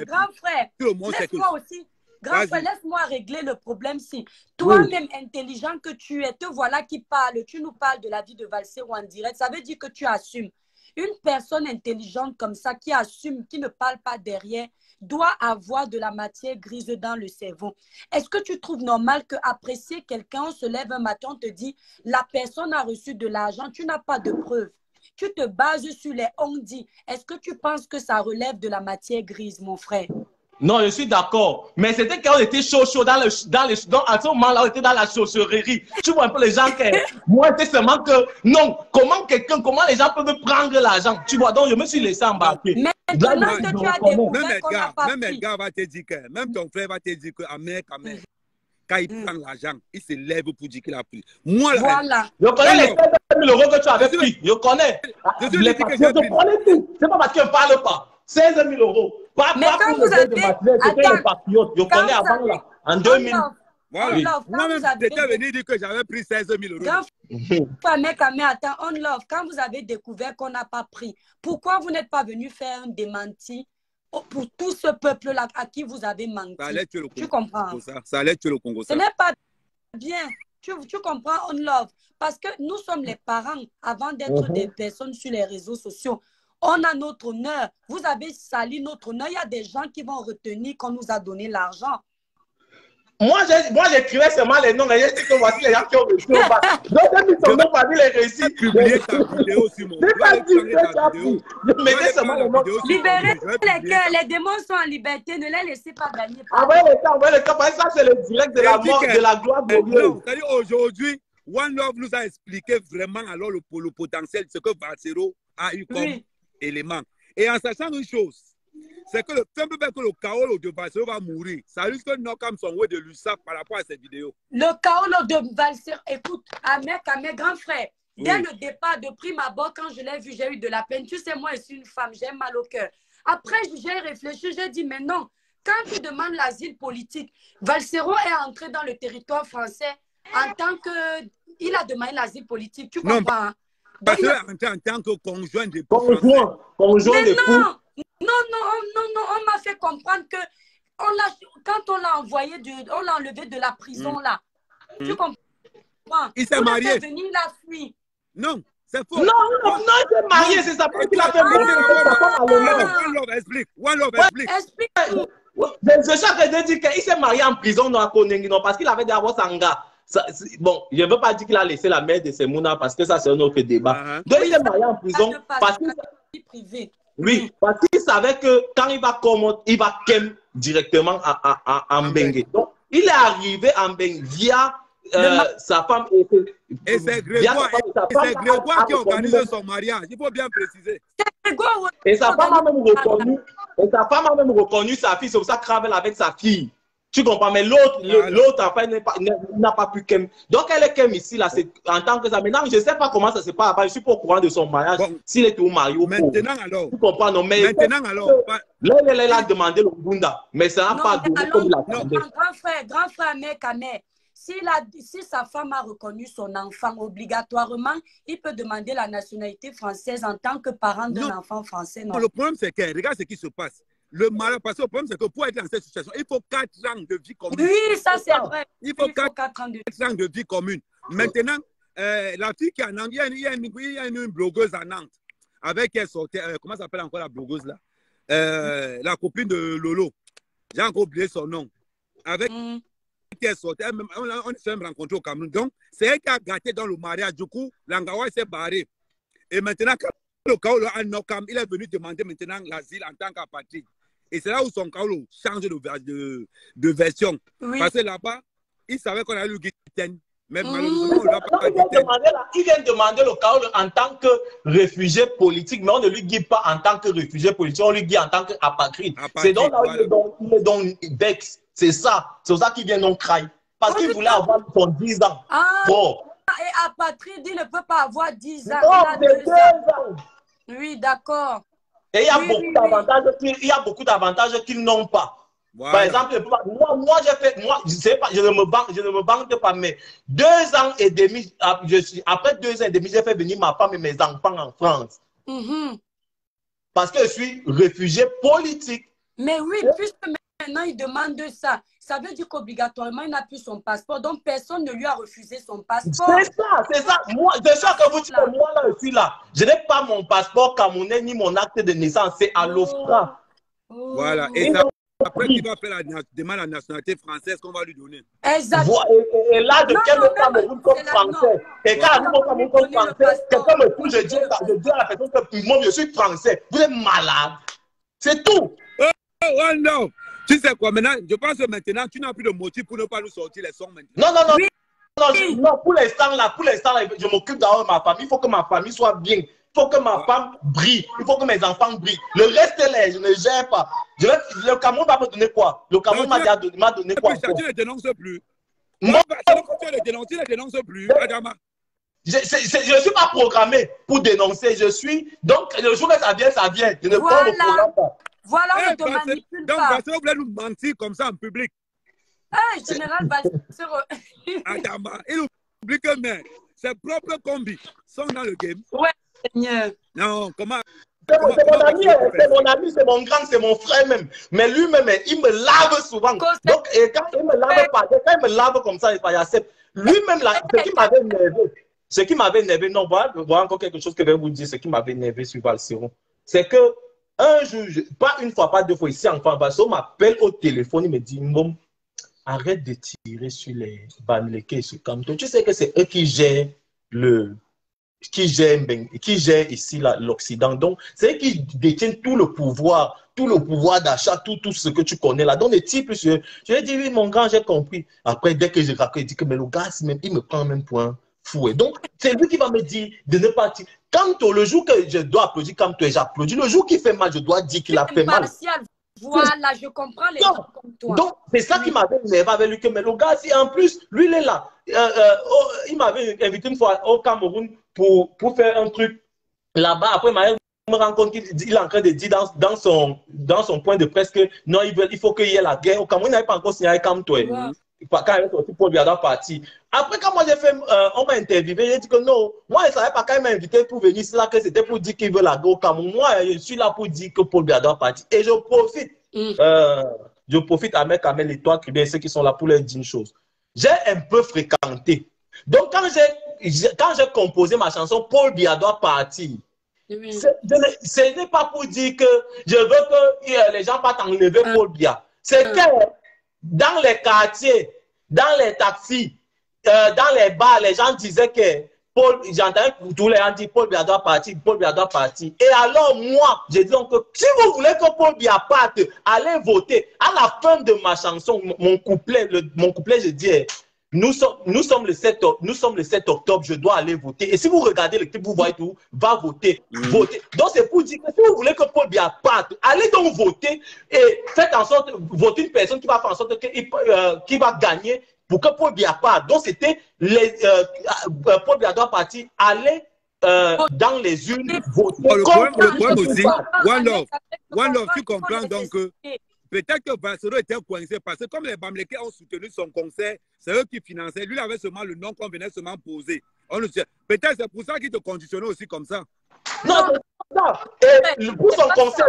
Grand frère. Laisse-moi aussi. Grand frère, laisse-moi régler le problème si toi-même intelligent que tu es, te voilà qui parle, tu nous parles de la vie de Valsero en direct, ça veut dire que tu assumes. Une personne intelligente comme ça, qui assume, qui ne parle pas derrière, doit avoir de la matière grise dans le cerveau. Est-ce que tu trouves normal qu'apprécier quelqu'un, on se lève un matin, on te dit, la personne a reçu de l'argent, tu n'as pas de preuves. Tu te bases sur les on-dit. Est-ce que tu penses que ça relève de la matière grise, mon frère? Non, je suis d'accord. Mais c'était quand on était chaud à ce moment-là, on était dans la chausserie. Tu vois un peu les gens qui... Moi, c'est seulement que... Non, comment les gens peuvent prendre l'argent? Tu vois, donc je me suis laissé embarquer. Mais maintenant que tu as découvert qu'on n'a pas pris. Même gars va te dire que... Même ton frère va te dire que... Quand il prend l'argent, il se lève pour dire qu'il a pris. Moi, là... Voilà. Je connais les 16 000 euros que tu avais pris. Je connais. Je connais tout. C'est pas parce qu'il ne parle pas. 16 000 euros. Mais quand vous avez... Je connais avant là. En 2000. Voilà. Moi-même, j'étais venu dire que j'avais pris 16 000 euros. Mais attends, on love. Quand vous avez découvert qu'on n'a pas pris, pourquoi vous n'êtes pas venu faire un démenti pour tout ce peuple-là à qui vous avez menti? Ça allait tuer le Congo. Tu comprends? Ça allait tuer le Congo. Ce n'est pas bien. Tu comprends, on love. Parce que nous sommes les parents avant d'être des personnes sur les réseaux sociaux. On a notre honneur. Vous avez sali notre honneur. Il y a des gens qui vont retenir qu'on nous a donné l'argent. Moi, j'écrivais seulement les noms, mais j'ai dit que voici les gens qui ont reçu au bas. Donc, j'ai mis son nom parmi les récits. Publier ta vidéo, Simon. Je mettais seulement les noms. Libérez les cœurs. Les démons sont en liberté. Ne les laissez pas gagner. Envoyez le cas. Parce que ça, c'est le direct de la mort, de la gloire glorieuse. C'est-à-dire aujourd'hui, One Love nous a expliqué vraiment alors le potentiel, ce que Valsero a eu comme élément. Et en sachant une chose, c'est que le chaos de Valsero va mourir. Ça risque de knock comme son way de l'USAF par rapport à cette vidéo. Le chaos de Valsero, écoute, Ahmed, grand frère, dès le départ, de prime abord, quand je l'ai vu, j'ai eu de la peine. Tu sais, moi, je suis une femme, j'ai mal au cœur. Après, j'ai réfléchi, j'ai dit, mais non, quand tu demandes l'asile politique, Valsero est entré dans le territoire français en tant que... Il a demandé l'asile politique, tu comprends? Non, parce qu'il est en tant que conjoint de Conjoint de fou. Non, on m'a fait comprendre que quand on l'a envoyé, on l'a enlevé de la prison là. Tu comprends? Il s'est marié. Venu, il a fui. Non, c'est faux. Non, il s'est marié, c'est ça. Il a fait One Love explique. Explique. Je suis en train de dire qu'il s'est marié en prison à Konengi, parce qu'il avait d'abord Sanga. Bon, je ne veux pas dire qu'il a laissé la mère de Semouna parce que ça, c'est un autre débat. Donc, il est marié en prison parce qu'il savait que quand il va kem directement à Mbengue. Donc, il est arrivé à Mbengue via sa femme. Et c'est Grégoire qui organise son mariage. Il faut bien préciser. Et sa femme a même reconnu sa fille. C'est pour ça qu'il travaille avec sa fille. Tu comprends, mais l'autre enfin n'a pas pu kem. Donc elle est kem ici là, c'est en tant que ça. Maintenant, je ne sais pas comment ça se passe. Je suis pas au courant de son mariage. Bon, s'il est tout marié ou pas. Maintenant alors. Tu comprends, non, mais maintenant alors. Là, elle a demandé le Bunda, mais ça n'a pas donné comme la demandé. Grand frère, mec, si sa femme a reconnu son enfant, obligatoirement, il peut demander la nationalité française en tant que parent d'un enfant français. Non. Le problème, c'est que, regarde ce qui se passe. Le malheur, parce que le problème, c'est que pour être dans cette situation, il faut 4 ans de vie commune. Oui, ça c'est vrai. Il faut 4 ans de vie commune. Maintenant, la fille qui est à Nantes, il y a une blogueuse à Nantes, avec elle sortait, comment s'appelle encore la blogueuse là? La copine de Lolo. J'ai encore oublié son nom. Avec elle sortait, on s'est même rencontré au Cameroun. Donc, c'est elle qui a gâté dans le mariage. Du coup, Langawa s'est barré. Et maintenant, quand le Kaolo Anokam, il est venu demander maintenant l'asile en tant qu'apatride. Et c'est là où son Kaolo change de version. Oui. Parce que là-bas, il savait qu'on a eu le Guiten. Mais malheureusement, on l'a pas Guiten. Il vient demander le Kaolo en tant que réfugié politique, mais on ne lui guide pas en tant que réfugié politique, on lui guide en tant qu'apatride. C'est donc là où il est donc Bex. C'est ça. C'est ça qu'il vient donc crailler. Parce qu'il voulait avoir son 10 ans. Bon. Et apatride, il ne peut pas avoir 10 ans. Non, c'est 2 ans. Oui, d'accord. Et il y a beaucoup d'avantages qu'ils n'ont pas. Voilà. Par exemple, moi je sais pas, je ne me bande pas, mais 2 ans et demi, après 2 ans et demi, j'ai fait venir ma femme et mes enfants en France. Parce que je suis réfugié politique. Mais oui, puisque maintenant il demande ça, ça veut dire qu'obligatoirement il n'a plus son passeport, donc personne ne lui a refusé son passeport. C'est ça. Moi, je sais que vous dites que moi là, je suis là. Je n'ai pas mon passeport camerounais ni mon acte de naissance, c'est à l'OFPRA. Voilà. Et ça, après qu'il va faire la demande à la nationalité française qu'on va lui donner. Exactement. Et là, de quel Cameroun comme français. Et quand arrive au Cameroun comme français, quelqu'un me touche, je dis à la personne que moi, je suis français. Vous êtes malade. C'est tout. Oh non. Tu sais quoi, maintenant, je pense que maintenant, tu n'as plus de motif pour ne pas nous sortir les sons maintenant. Non. Oui. Non, pour l'instant, je m'occupe d'avoir ma famille. Il faut que ma famille soit bien. Il faut que ma femme brille. Il faut que mes enfants brillent. Le reste, là, je ne gère pas. Le Cameroun va me donner quoi? Le Cameroun m'a donné quoi? Tu ne dénonces plus. Moi, tu ne dénonces plus, Adama. Je ne suis pas programmé pour dénoncer. Donc, le jour que ça vient, ça vient. Je ne prends le programme pas. Voilà, on ne te manipule pas. Donc, parce que vous voulez nous mentir comme ça en public. Ah, général Valsero. Adama, il oublie que mais ses propres combis sont dans le game. Ouais, Seigneur. Non, comment? C'est mon ami, c'est mon ami, c'est mon grand, c'est mon frère même. Mais lui-même, il me lave souvent. Donc, et quand il me lave pas, quand il me lave comme ça, il accepte. Lui-même, ce qui m'avait énervé, non, voilà encore quelque chose que je vais vous dire, ce qui m'avait énervé sur Valsero, c'est que un jour, pas une fois, pas deux fois, ici, enfin, Valsero m'appelle au téléphone, il me dit, Mbom, arrête de tirer sur les Bamileke et sur Kamto. Tu sais que c'est eux qui gèrent ici l'Occident. Donc, c'est eux qui détiennent tout le pouvoir d'achat, tout ce que tu connais là. Donc, les types, je lui ai dit, oui, mon grand, j'ai compris. Après, dès que j'ai raconté, il dit que, mais le gars, il me prend même pour un fou. Et donc, c'est lui qui va me dire de ne pas tirer. Kamto, le jour que je dois applaudir Kamto et j'applaudis, le jour qu'il fait mal, je dois dire qu'il a fait mal. Voilà, je comprends les gens comme toi. Donc, c'est ça qui m'avait énervé avec lui. Mais le gars, si en plus, lui, il est là. Il m'avait invité une fois au Cameroun pour faire un truc là-bas. Après, il me rend compte qu'il est en train de dire dans son point de presse que non, il faut qu'il y ait la guerre. Au Cameroun, il n'avait pas encore signé avec Kamto. Quand il est sorti, Paul Biya parti. Après, quand moi j'ai fait, on m'a interviewé, j'ai dit que non, moi je ne savais pas quand il m'a invité pour venir ici là que c'était pour dire qu'il veut la guerre au Cameroun. Moi, je suis là pour dire que Paul Biya parti. Et je profite à mettre Kamel et toi, ceux qui sont là pour leur dire une chose. J'ai un peu fréquenté. Donc, quand j'ai composé ma chanson Paul Biya parti, ce n'est pas pour dire que je veux que les gens partent enlever Paul Biya. C'est que dans les quartiers, dans les taxis, dans les bars, les gens disaient que j'entendais tous les gens dire Paul Biya parti, Paul Biya parti. Et alors moi, je dis donc que si vous voulez que Paul Biya parte, allez voter. À la fin de ma chanson, mon couplet, je dis nous sommes le 7 octobre, je dois aller voter. Et si vous regardez le clip, vous voyez tout, va voter, voter. Donc c'est pour dire que si vous voulez que Paul Biya parte, allez donc voter et faites en sorte, voter une personne qui va faire en sorte qui va gagner pour que Paul Biya parte. Donc c'était Paul Biya partir, aller dans les urnes, voter. Le problème aussi, One Love, tu comprends donc que peut-être que Valsero était coincé parce que comme les Bamileke ont soutenu son concert, c'est eux qui finançaient. Lui, il avait seulement le nom qu'on venait seulement poser. Peut-être c'est pour ça qu'il te conditionnait aussi comme ça. Non, c'est ça. Et pour son concert,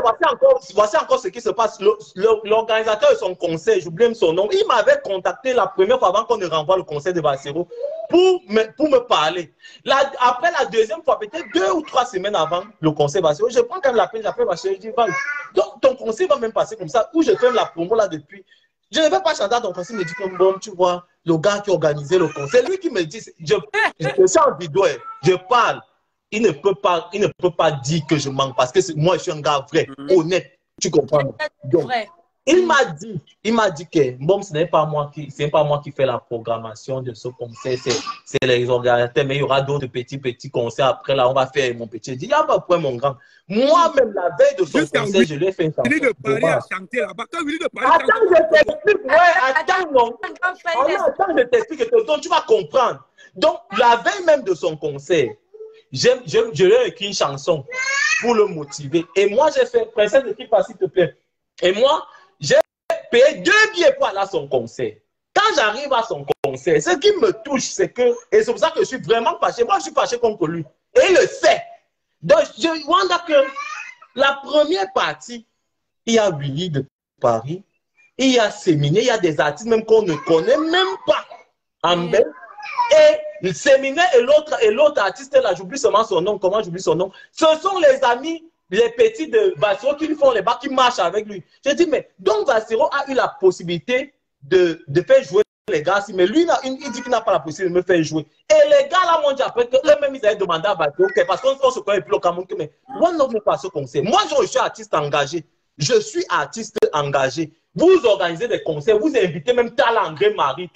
voici encore ce qui se passe. L'organisateur de son concert, j'oublie son nom, il m'avait contacté la première fois avant qu'on ne renvoie le concert de Valsero pour me parler. Après la deuxième fois, peut-être 2 ou 3 semaines avant le concert Valsero, je prends quand même la peine, j'appelle Valsero, je dis Val, donc ton concert va même passer comme ça, où je fais la promo là depuis. Je ne vais pas chanter à ton concert, il me dit comme bon, tu vois, le gars qui organisait le concert, lui qui me dit, je suis en vidéo, je parle. Il ne peut pas dire que je manque parce que moi, je suis un gars vrai, honnête. Tu comprends? Donc, il m'a dit que bon, ce n'est pas moi qui fais la programmation de ce concert, c'est les organisateurs, mais il y aura d'autres petits concerts après là, on va faire mon petit. Il dit, il n'y a pas de problème, mon grand. Moi-même, la veille de son concert, je l'ai fait un chanson. De parler à chanter là-bas. Attends, je t'explique. Ouais, attends, non. Attends, je t'explique. Donc, tu vas comprendre. Donc, la veille même de son concert, je lui ai écrit une chanson pour le motiver. Et moi, j'ai fait, princesse de Kipa, s'il te plaît. Et moi, j'ai payé 2 billets pour aller à son concert. Quand j'arrive à son concert, ce qui me touche, c'est que, et c'est pour ça que je suis vraiment fâché. Moi, je suis fâché contre lui. Et il le sait. Donc, je vois que la première partie, il y a Willy de Paris, il y a Séminé, il y a des artistes même qu'on ne connaît même pas. Amber. Et le séminaire et l'autre artiste là, j'oublie seulement son nom, comment j'oublie son nom, ce sont les amis, les petits de Valsero qui lui font les bas, qui marchent avec lui. Je dis, mais donc Valsero a eu la possibilité de faire jouer les gars, mais lui, il dit qu'il n'a pas la possibilité de me faire jouer. Et les gars là m'ont dit après qu'eux-mêmes, ils avaient demandé à Valsero, okay, parce qu'on se connaît plus au Cameroun, mais moi, non, pas ce concert. Moi, je suis artiste engagé. Je suis artiste engagé. Vous organisez des concerts, vous invitez même Talangé Marie.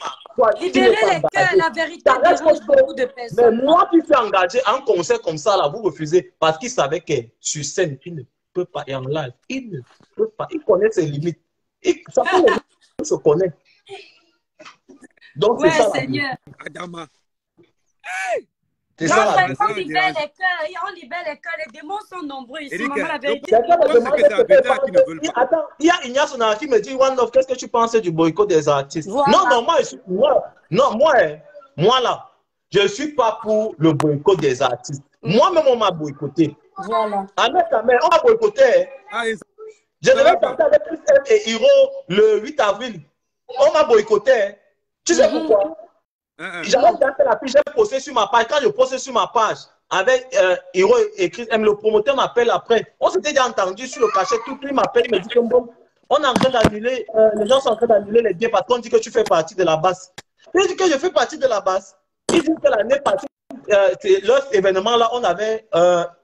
Libérez les cœurs, la vérité dérange beaucoup de personnes. Mais moi qui suis engagé en concert comme ça, là, vous refusez parce qu'il savait que sur scène, il ne peut pas, et en live, il ne peut pas. Il connaît ses limites. Ça fait les gens se connaissent. Donc, ouais, c'est ça. Seigneur. Adama. Hey! C'est ça la on libère les cœurs, les démons sont nombreux ici, maman, la vérité. Attends, il y a Ignace qui me dit, One Love, qu'est-ce que tu penses du boycott des artistes? Voilà. Non, moi là, je ne suis pas pour le boycott des artistes. Moi-même, on m'a boycotté. Voilà. Ahmed, on m'a boycotté. Je devais chanter avec Christelle et Hiro le 8 avril. On m'a boycotté. Tu sais pourquoi? J'avais fait la page, j'ai posté sur ma page. Quand je postais sur ma page avec Hiro et Chris M, le promoteur m'appelle après. On s'était déjà entendu sur le cachet. Tout il m'appelle, il me dit que bon, on est en train d'annuler, les gens sont en train d'annuler les billets parce qu'on dit que tu fais partie de la base. Il dit que je fais partie de la base. Il dit que l'année passée, leur événement là, on avait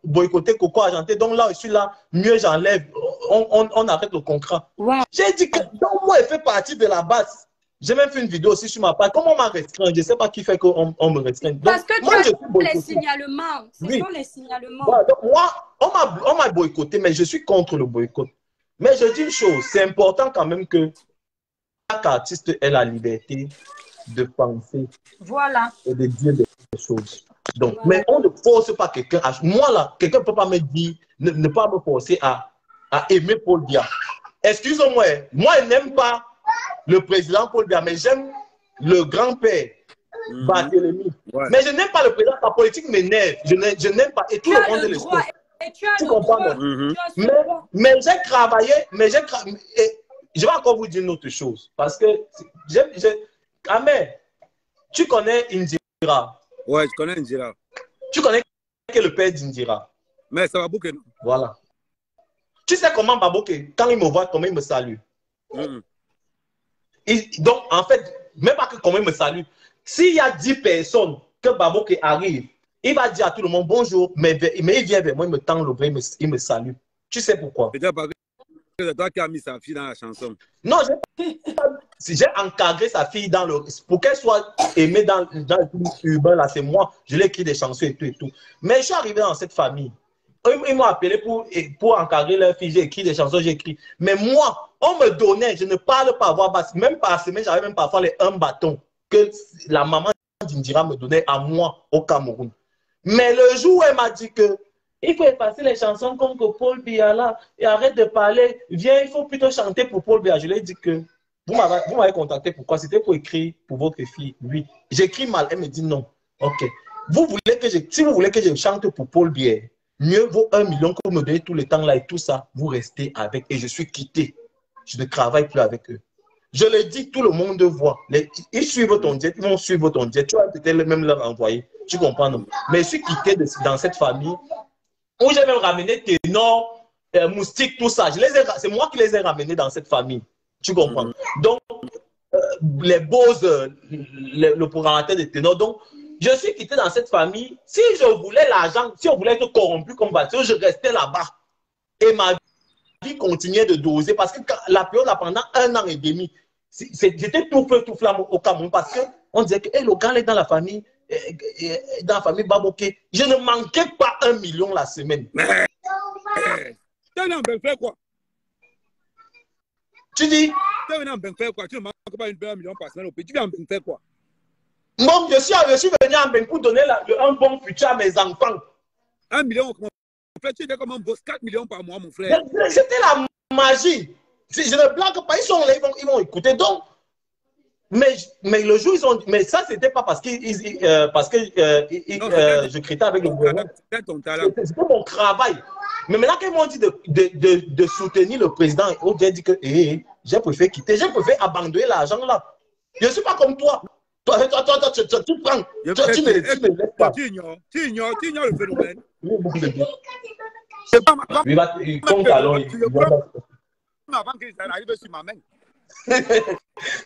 boycotté Coco Argenté. Donc là, je suis là, mieux j'enlève. On arrête le contrat. Wow. J'ai dit que donc moi, il fait partie de la base. J'ai même fait une vidéo aussi sur ma page. Comment on m'a restreint? Je ne sais pas qui fait qu'on me restreint. Parce que moi, tu as les signalements. Ce sont les signalements. Voilà, donc moi, on m'a boycotté, mais je suis contre le boycott. Mais je dis une chose, c'est important quand même que chaque artiste ait la liberté de penser et de dire des choses. Donc, mais on ne force pas quelqu'un. Moi, là, quelqu'un ne peut pas me dire, ne pas me forcer à aimer Paul Biya. Excusez-moi, moi, je n'aime pas le président Paul Biya, mais j'aime le grand-père Barthélemy. Mais je n'aime pas le président, sa politique m'énerve. Je n'aime pas. Et tout le monde le sait. Tu comprends? Mais j'ai travaillé, et je vais encore vous dire une autre chose. Parce que, Ahmed, tu connais Indira? Ouais, je connais Indira. Tu connais que le père d'Indira? Mais ça va bouquer, non? Voilà. Tu sais comment Babouké, quand il me voit, comment il me salue? Donc, en fait, même pas que comment il me salue. S'il y a 10 personnes que Babouké arrive, il va dire à tout le monde bonjour, mais il vient vers moi, il me tend le bras, il me salue. Tu sais pourquoi? C'est toi qui as mis sa fille dans la chanson. Non, j'ai encadré sa fille dans le... Pour qu'elle soit aimée dans le film urbain, là, c'est moi. Je l'ai écrit des chansons et tout et tout. Mais je suis arrivé dans cette famille. Ils m'ont appelé pour encadrer leur fille. J'ai écrit des chansons, j'ai écrit. Mais moi, on me donnait, je ne parle pas à voix basse. Même par semaine, j'avais même parfois un bâton que la maman d'Indira me donnait à moi au Cameroun. Mais le jour où elle m'a dit que il faut effacer les chansons comme que Paul Biya là et arrête de parler, viens, il faut plutôt chanter pour Paul Biya. Je lui ai dit que vous m'avez contacté pourquoi? C'était pour écrire pour votre fille. Oui. J'écris mal. Elle me dit non. Ok. Si vous voulez que je chante pour Paul Biya, mieux vaut 1 million que vous me donnez tout le temps là et tout ça, vous restez avec. Et je suis quitté. Je ne travaille plus avec eux. Je le dis, tout le monde voit. Ils suivent ton jet, ils vont suivre ton jet. Tu vas peut-être même leur envoyer. Tu comprends, non? Mais je suis quitté dans cette famille où j'ai même ramené Ténor, Moustique, tout ça. C'est moi qui les ai ramenés dans cette famille. Tu comprends? Donc, les Bose, le programmateur de Ténor. Donc, je suis quitté dans cette famille. Si je voulais l'argent, si on voulait être corrompu comme Bastien, je restais là-bas. Et ma vie continuait de doser parce que la période, là, pendant 1 an et demi, j'étais tout feu, tout flamme au Cameroun parce qu'on disait que hey, le gars est dans la famille. Dans la famille Babouké, je ne manquais pas 1 million la semaine. Tu n'as pas fait quoi? Tu dis? Tu n'as pas fait quoi? Tu ne manques pas 1 million par semaine au pays. Tu viens en faire quoi? Bon, je suis venu en Bénin pour donner un bon futur à mes enfants. 1 million, comment on fait? Tu es comme un boss, 4 millions par mois, mon frère. C'était la magie. Si je ne blague pas, ils sont là, ils vont écouter. Donc, mais le jour, ils ont... Mais ça, c'était pas parce que je critiquais avec le gouvernement. C'était mon travail. Mais maintenant qu'ils m'ont dit de soutenir le président, j'ai dit que j'ai préféré quitter, j'ai préféré abandonner l'argent là. Je ne suis pas comme toi. Toi, tu prends. Tu me laisses pas. Tu ignores le phénomène. Il compte alors. Avant qu'il arrive sur ma main.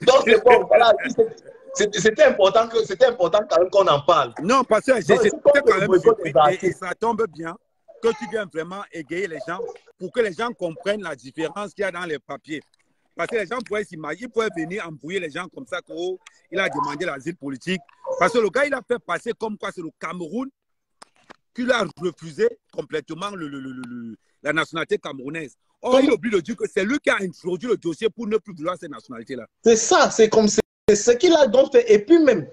Donc, c'est bon, voilà. C'était important quand même qu'on en parle. Non, parce que j'étais quand même surpris et ça tombe bien que tu viennes vraiment égayer les gens pour que les gens comprennent la différence qu'il y a dans les papiers. Parce que les gens pourraient s'imaginer, ils pourraient venir embrouiller les gens comme ça qu'il a demandé l'asile politique. Parce que le gars, il a fait passer comme quoi c'est le Cameroun qu'il a refusé complètement la nationalité camerounaise. Or, il oublie de dire que c'est lui qui a introduit le dossier pour ne plus vouloir cette nationalité-là. C'est ça, c'est comme c'est ce qu'il a donc fait. Et puis même,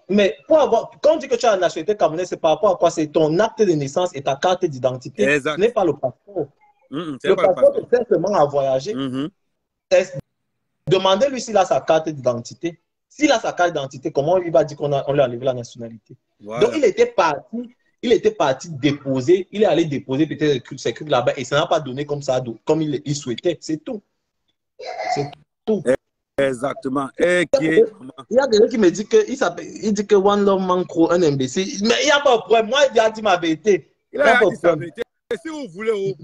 Mais pour avoir, quand on dit que tu as la nationalité camerounaise, c'est par rapport à quoi? C'est ton acte de naissance et ta carte d'identité. Ce n'est pas le passeport. Le passeport te sert seulement à voyager. Demandez-lui s'il a sa carte d'identité. S'il a sa carte d'identité, comment il va dire qu'on lui a enlevé la nationalité? Voilà. Donc, il était parti déposer, il est allé déposer peut-être ses trucs là-bas et ça n'a pas donné comme ça, comme il souhaitait. C'est tout. C'est tout. Exactement. Il y a des gens qui me disent il dit que One Love Mancro, un imbécile. Mais il n'y a pas de problème. Moi, il a dit ma vérité. Il a dit sa vérité. Et si vous voulez,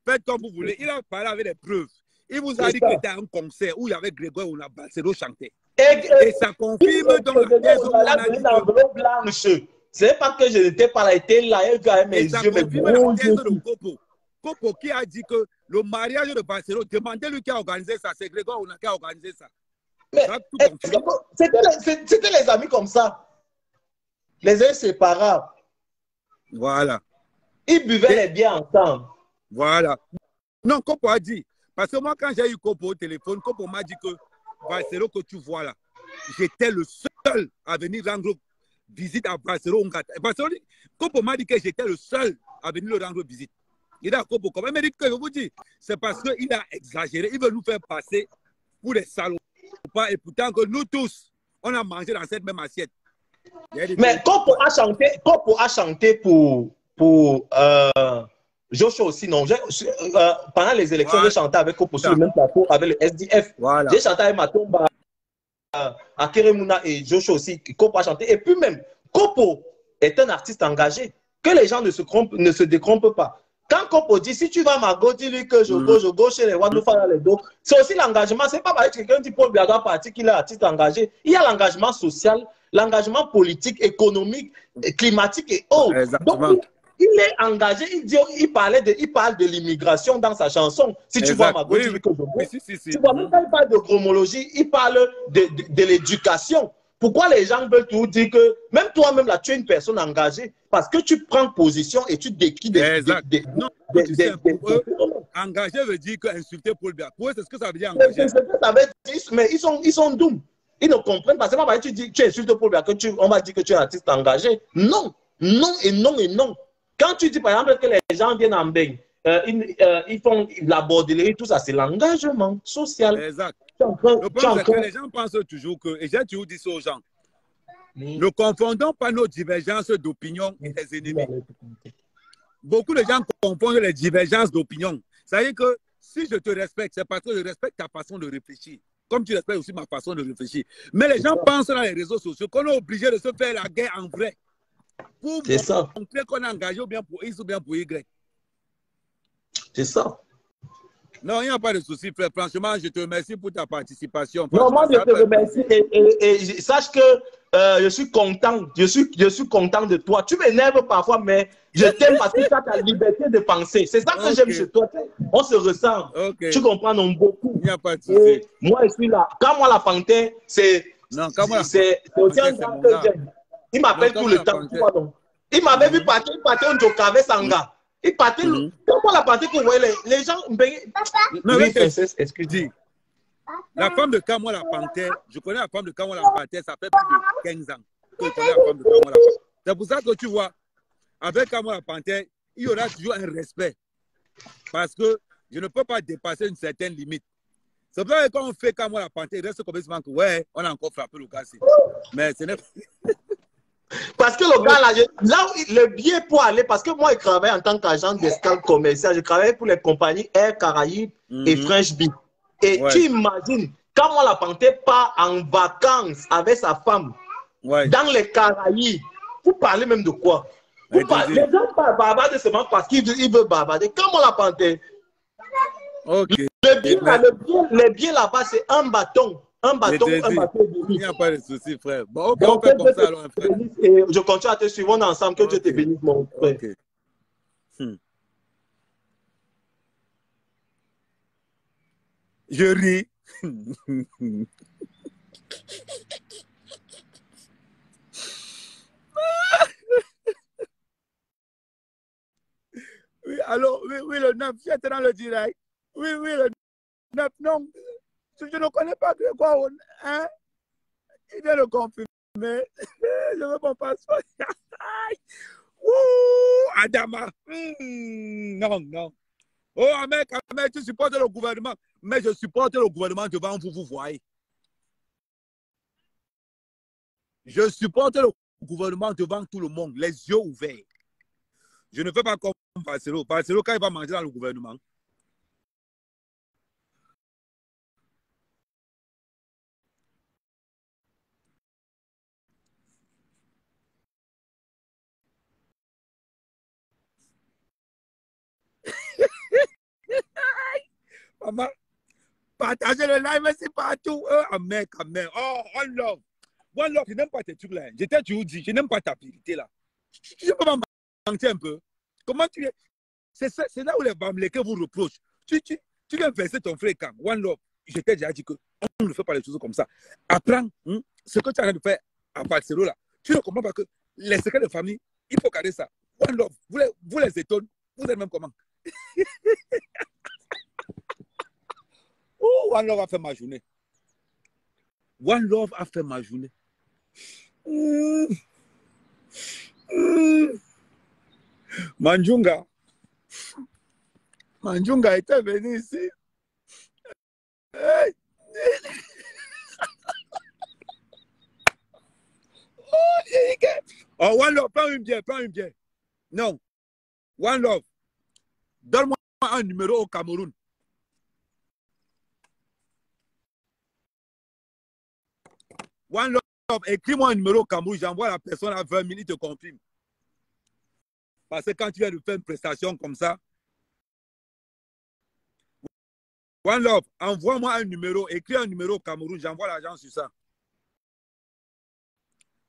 faites comme vous voulez. Il a parlé avec des preuves. Il vous a dit que c'était un concert où il y avait Grégoire où Balsero chantait. Et ça confirme dans la thèse où on a dit que... C'est pas que je n'étais pas là, j'étais là, il a mes yeux, mais bon, la thèse de Kopo. Kopo qui a dit que le mariage de Balsero, demandez-lui qui a organisé ça. C'est Grégoire qui a organisé ça. C'était les amis comme ça. Les inséparables. Voilà. Ils buvaient les biens ensemble. Voilà. Non, Kopo a dit. Parce que moi, quand j'ai eu Kopo au téléphone, Kopo m'a dit que Balsero que tu vois là, j'étais le seul à venir rendre visite à Balsero. Kopo m'a dit que j'étais le seul à venir le rendre visite. Il a Kopo quand même. Il m'a dit que je vous dis, c'est parce qu'il a exagéré. Il veut nous faire passer pour des salauds. Et pourtant que nous tous, on a mangé dans cette même assiette. Mais Kopo a chanté pour Joshua aussi, non. Pendant les élections, j'ai chanté avec Kopo sur le même plateau avec le SDF. Voilà. J'ai chanté avec Matomba, à Keremuna et Joshua aussi. Kopo a chanté. Et puis même, Kopo est un artiste engagé. Que les gens ne se détrompent pas. Quand Kopo dit, si tu vas à Mago, dis-lui que je go chez les Wadoufa les dos. C'est aussi l'engagement. C'est pas parce que quelqu'un dit Paul Biaga parti qu'il est artiste engagé. Il y a l'engagement social, l'engagement politique, économique, climatique et autres. Exactement. Donc, il est engagé, il parle de l'immigration dans sa chanson. Si tu vois Mago, dis-lui que je go. Tu vois, même quand il parle de chromologie, il parle de l'éducation. Pourquoi les gens veulent tout dire que, même toi-même là, tu es une personne engagée, parce que tu prends position et tu décris engagé veut dire que insulter Paul Biya. Pour eux, c'est ce que ça veut dire engagé. Mais ils sont doux. Ils ne comprennent pas. C'est pas parce que tu insultes Paul Biya on va dire que tu es un artiste engagé. Non, non et non et non. Quand tu dis par exemple que les gens viennent en bain, ils font la bordellerie, tout ça, c'est l'engagement social. Exact. Le problème, c'est que les gens pensent toujours que, et j'ai toujours dit ça aux gens, ne confondons pas nos divergences d'opinion et des ennemis. Beaucoup de gens confondent les divergences d'opinion. Ça veut dire que si je te respecte, c'est parce que je respecte ta façon de réfléchir, comme tu respectes aussi ma façon de réfléchir. Mais les gens pensent dans les réseaux sociaux qu'on est obligé de se faire la guerre en vrai pour montrer qu'on est engagé ou bien pour X ou bien pour Y. C'est ça. Non, il n'y a pas de souci, frère. Franchement, je te remercie pour ta participation. Non, moi, je te remercie. Et sache que je suis content. Je suis content de toi. Tu m'énerves parfois, mais je t'aime parce que tu as ta liberté de penser. C'est ça que j'aime chez toi. On se ressent. Tu comprends, non, beaucoup. Il n'y a pas de souci. Moi, je suis là. Quand moi, la panthère, c'est aussi un grand que j'aime. Il m'appelle tout le temps. Il m'avait vu partir, il partait au Jokave Sanga. Il partait, comment la partie que vous voyez, les gens... Non, oui, excusez. La femme de Kamwa la Panthère, je connais la femme de Kamwa la Panthère, ça fait plus de 15 ans que je connais la femme de Kamwa la Panthère. C'est pour ça que tu vois, avec Kamwa la Panthère, il y aura toujours un respect. Parce que je ne peux pas dépasser une certaine limite. C'est pour ça que quand on fait Kamwa la Panthère, il reste comme ça que, ouais, on a encore frappé le gars. Mais ce n'est pas... Parce que le gars là, le billet pour aller, parce que moi, je travaille en tant qu'agent d'escale commerciale, je travaille pour les compagnies Air Caraïbes et French Bee. Et tu imagines, quand moi, la panthère part en vacances avec sa femme dans les Caraïbes, vous parlez même de quoi? Les gens parlent bavarder seulement parce qu'ils veulent bavarder. Quand moi, la panthère, le billet là-bas, c'est un bâton. Un bâton, un bâton de Il n'y a pas de souci, frère. Bon, on fait comme ça, alors, frère. Et je continue à te suivre. On est ensemble. Que Dieu te bénisse, mon frère. Je ris. Oui, alors, oui, le 9, j'étais dans le direct. Oui, le 9, non. Je ne connais pas Grégoire, hein? Il vient de confirmer. mais je veux mon passeport. Ouh, Adama. Non, non. Oh, mec, tu supportes le gouvernement. Mais je supporte le gouvernement devant vous, vous voyez. Je supporte le gouvernement devant tout le monde, les yeux ouverts. Je ne fais pas comme Barcelo. Barcelo, quand il va manger dans le gouvernement. Maman, partagez le live, c'est partout. Amen, amen. Oh, one love. One love, je n'aime pas tes trucs là. Je t'ai toujours dit, je n'aime pas ta vérité là. Tu peux m'en mentir un peu. Comment tu es? C'est là où les Bamlékés vous reprochent. Tu viens verser ton frère quand? One love. Je t'ai déjà dit qu'on ne fait pas les choses comme ça. Apprends ce que tu as en train de faire à Barcelone là. Tu ne comprends pas que les secrets de famille, il faut garder ça. One love, vous les étonnez. Vous êtes même comment? Oh, One Love a fait ma journée. One Love a fait ma journée. Manjunga était venu ici. Oh, One Love, pas une bière. Non. One Love, donne-moi un numéro au Cameroun. One Love, écris-moi un numéro au Cameroun, j'envoie la personne à 20 000, il te confirme. Parce que quand tu viens de faire une prestation comme ça, One Love, envoie-moi un numéro, écris un numéro au Cameroun, j'envoie l'argent sur ça.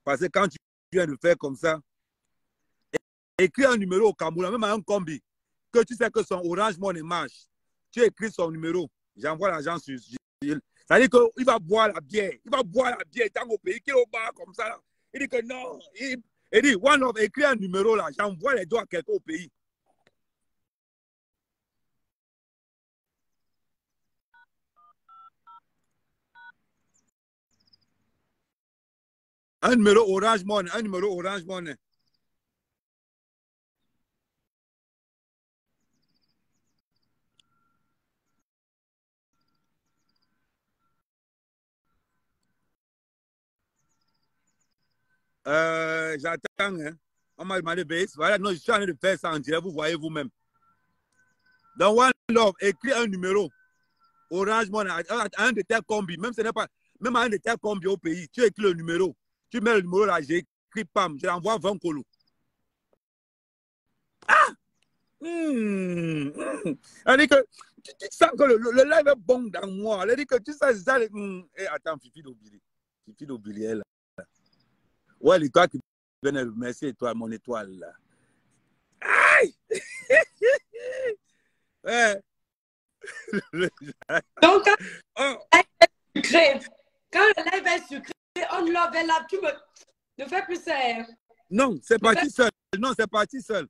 Parce que quand tu viens de faire comme ça, écris un numéro au Cameroun, même à un combi, que tu sais que son Orange Money marche. Tu écris son numéro, j'envoie l'argent sur. C'est-à-dire qu'il va boire la bière. Il va boire la bière tant au pays qu'il est au bar comme ça. Là. Il dit que non. Il dit, One Love, écris un numéro là. J'envoie les doigts à quelqu'un au pays. Un numéro Orange Money. Un numéro Orange Money. J'attends. Hein. On m'a demandé base. Voilà, non, je suis en train de faire ça en direct. Vous voyez vous-même. Dans One Love, écris un numéro. Orange Money, un de tes combis. Même ce n'est pas. Même un de tes combis au pays. Tu écris le numéro. Tu mets le numéro là, j'écris PAM. Je l'envoie 20 colos. Ah! Elle dit que tu sens que le live est bon dans moi. Elle dit que tu sais ça. Attends, Fifi d'Obili, elle. Ouais, l'étoile qui vient de remercier toi, mon étoile là. Aïe! Ouais. Donc, quand le live est sucré, on love est là, tu ne fais plus ça. Non, c'est parti seul. Non, c'est parti seul.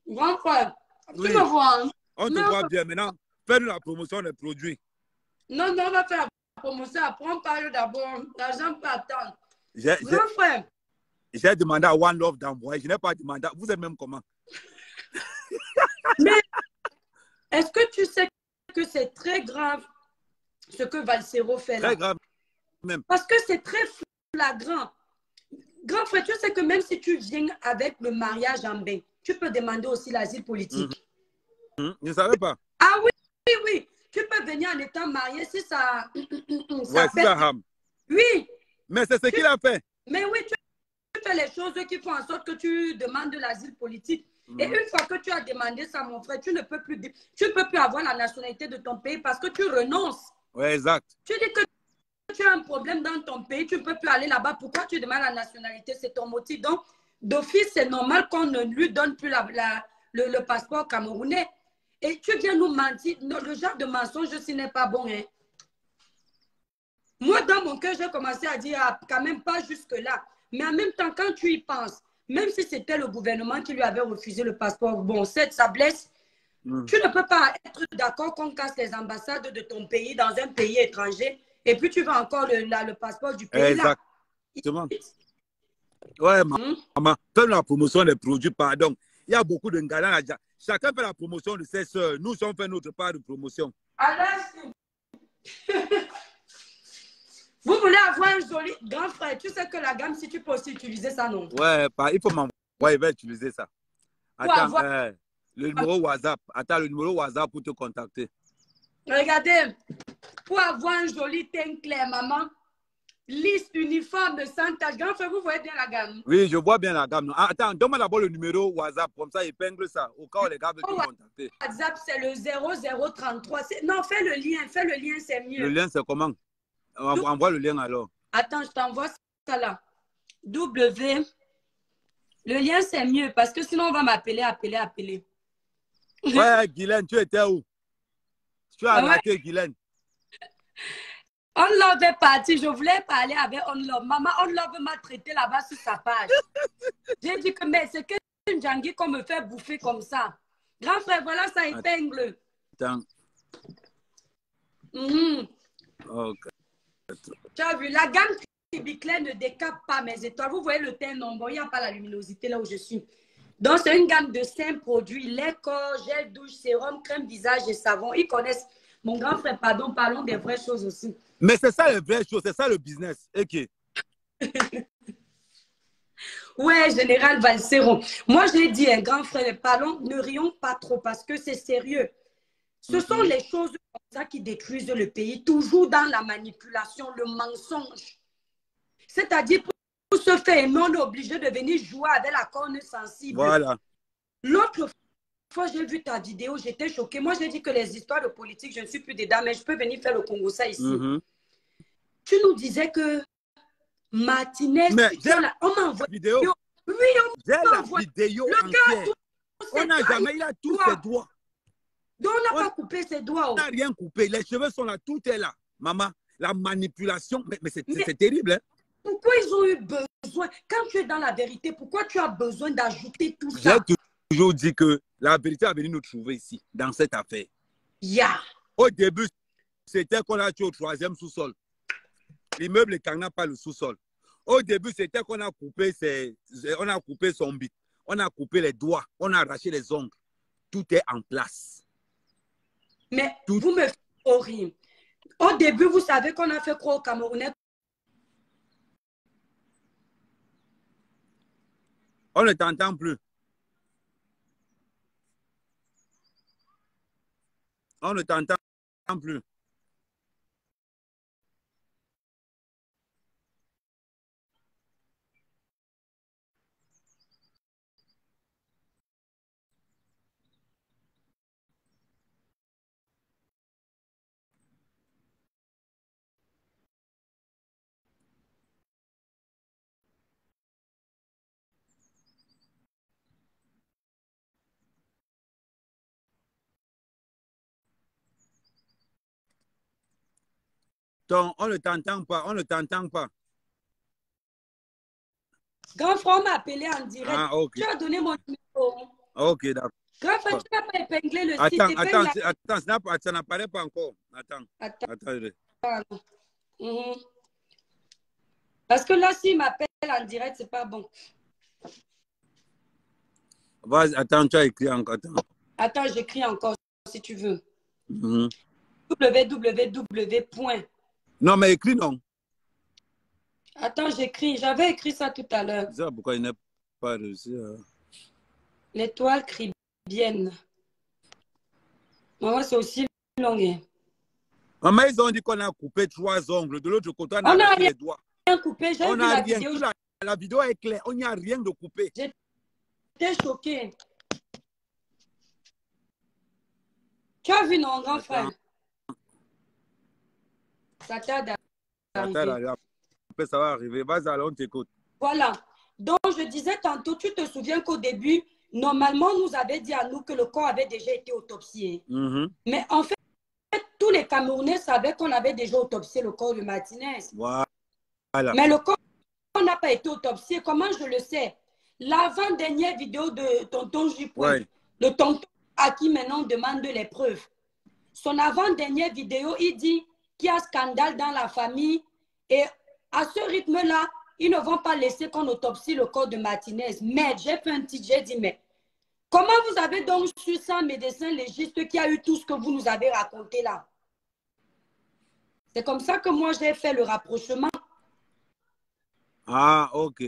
Grand frère, oui. Tu me vois. Hein? On te voit bien maintenant. Fais-nous la promotion des produits. Non, on va faire la promotion. Après, on parle d'abord. L'argent peut attendre. Grand frère. J'ai demandé à One Love d'envoyer. Je n'ai pas demandé. Vous êtes même comment? Mais est-ce que tu sais que c'est très grave ce que Valsero fait là? Très grave même. Parce que c'est très flagrant. Grand frère, tu sais que même si tu viens avec le mariage en bain, tu peux demander aussi l'asile politique. Je ne savais pas. Ah oui. Tu peux venir en étant marié si ça... ouais, si ça rame. Oui. Mais c'est ce qu'il a fait. Mais oui, tu fais les choses qui font en sorte que tu demandes l'asile politique. Et une fois que tu as demandé ça, mon frère, tu ne peux plus avoir la nationalité de ton pays parce que tu renonces. Oui, exact. Tu dis que tu as un problème dans ton pays, tu ne peux plus aller là-bas. Pourquoi tu demandes la nationalité? C'est ton motif. Donc, d'office, c'est normal qu'on ne lui donne plus le passeport camerounais. Et tu viens nous mentir. Le genre de mensonge, ce n'est pas bon. Hein. Moi, dans mon cœur, j'ai commencé à dire quand même pas jusque-là. Mais en même temps, quand tu y penses, même si c'était le gouvernement qui lui avait refusé le passeport, bon, ça blesse. Tu ne peux pas être d'accord qu'on casse les ambassades de ton pays dans un pays étranger et puis tu veux encore le passeport du pays exact. Exactement. Ouais, maman, fais la promotion des produits, pardon. Il y a beaucoup de Ngana. Chacun fait la promotion de ses soeurs. Nous sommes fait notre part de promotion. Vous voulez avoir un joli grand frère. Tu sais que la gamme, si tu peux aussi utiliser ça, non? Ouais, il faut m'envoyer, il va utiliser ça. Attends, le numéro WhatsApp. Attends, le numéro WhatsApp pour te contacter. Regardez, pour avoir un joli teint clair, maman, lisse, uniforme, sans tache. Grand frère, vous voyez bien la gamme? Oui, je vois bien la gamme. Ah, attends, donne-moi d'abord le numéro WhatsApp, comme ça, épingle ça, au cas où les gars veulent te contacter. WhatsApp, c'est le 0033. Non, fais le lien, c'est mieux. Le lien, c'est comment? Envoie le lien alors. Attends, je t'envoie ça là. W. Le lien, c'est mieux, parce que sinon, on va m'appeler. Ouais, Guylaine, tu étais où? Tu as arrêté, Guylaine. On Love est parti. Je voulais parler avec On Love. Maman, On Love m'a traité là-bas sur sa page. J'ai dit que, mais c'est que une Djangui qu'on me fait bouffer comme ça. Grand frère, voilà, ça épingle. Attends. Ok. Tu as vu, la gamme Tribiclair ne décape pas mes étoiles. Vous voyez le teint non bon, il n'y a pas la luminosité là où je suis. Donc, c'est une gamme de 5 produits. Lait, corps, gel, douche, sérum, crème visage et savon. Ils connaissent. Mon grand frère, pardon, parlons des vraies choses aussi. Mais c'est ça les vraies choses, c'est ça le business. Ok. Ouais, Général Valsero. Moi, je l'ai dit, un grand frère, parlons, ne rions pas trop parce que c'est sérieux. Ce sont les choses comme ça qui détruisent le pays, toujours dans la manipulation, le mensonge. C'est-à-dire, pour se faire, on est obligé de venir jouer avec la corne sensible. Voilà. L'autre fois, j'ai vu ta vidéo, j'étais choquée. Moi, j'ai dit que les histoires de politique, je ne suis plus dedans, mais je peux venir faire le Congo ça ici. Tu nous disais que Martinez, on m'a envoyé vidéo. Oui, on m'a envoyé la vidéo entière. On n'a jamais, il a tous ses doigts. Donc, on n'a pas coupé ses doigts. On n'a rien coupé. Les cheveux sont là, tout est là. Maman, la manipulation, mais c'est terrible. Hein? Pourquoi ils ont eu besoin? Quand tu es dans la vérité, pourquoi tu as besoin d'ajouter tout ça? J'ai toujours dit que la vérité a venu nous trouver ici, dans cette affaire. Yeah. Au début, c'était qu'on a tué au 3e sous-sol. L'immeuble n'a pas le sous-sol. Au début, c'était qu'on a coupé son bit. On a coupé les doigts. On a arraché les ongles. Tout est en place. Mais vous me faites horrible. Au début, vous savez qu'on a fait quoi au Camerounais? On ne t'entend plus. On ne t'entend plus. Donc, on ne t'entend pas, on ne t'entend pas. Grand frère m'a appelé en direct. Ah, okay. Tu as donné mon numéro. Ok, d'accord. Grand frère, tu n'as pas épinglé le site. Attends, ça n'apparaît pas encore. Attends. Parce que là, s'il m'appelle en direct, c'est pas bon. Vas-y, attends, tu as écrit encore. Attends, j'écris encore si tu veux. www. Non, mais écris non. Attends, j'écris. J'avais écrit ça tout à l'heure. C'est pourquoi il n'est pas réussi. L'étoile cribienne. Moi, c'est aussi long. Maman, ils ont dit qu'on a coupé 3 ongles. De l'autre côté, on a arraché les doigts. Rien coupé. J'ai vu la vidéo. La vidéo est claire. On n'y a rien de coupé. J'étais choquée. Tu as vu, non, grand frère? Ça t'aide à arriver. Après, ça va arriver. Vas-y, alors, on t'écoute. Voilà. Donc, je disais tantôt, tu te souviens qu'au début, normalement, on nous avait dit à nous que le corps avait déjà été autopsié. Mais en fait, tous les Camerounais savaient qu'on avait déjà autopsié le corps de Martinez. Voilà. Mais le corps n'a pas été autopsié. Comment je le sais? L'avant-dernière vidéo de tonton Jupoué, le tonton à qui maintenant on demande les preuves. Son avant-dernière vidéo, il dit qu'il y a scandale dans la famille et à ce rythme-là, ils ne vont pas laisser qu'on autopsie le corps de Martinez. Mais j'ai fait un petit, j'ai dit, mais comment vous avez donc su ça, médecin légiste, qui a eu tout ce que vous nous avez raconté là? C'est comme ça que moi, j'ai fait le rapprochement. Ah, ok.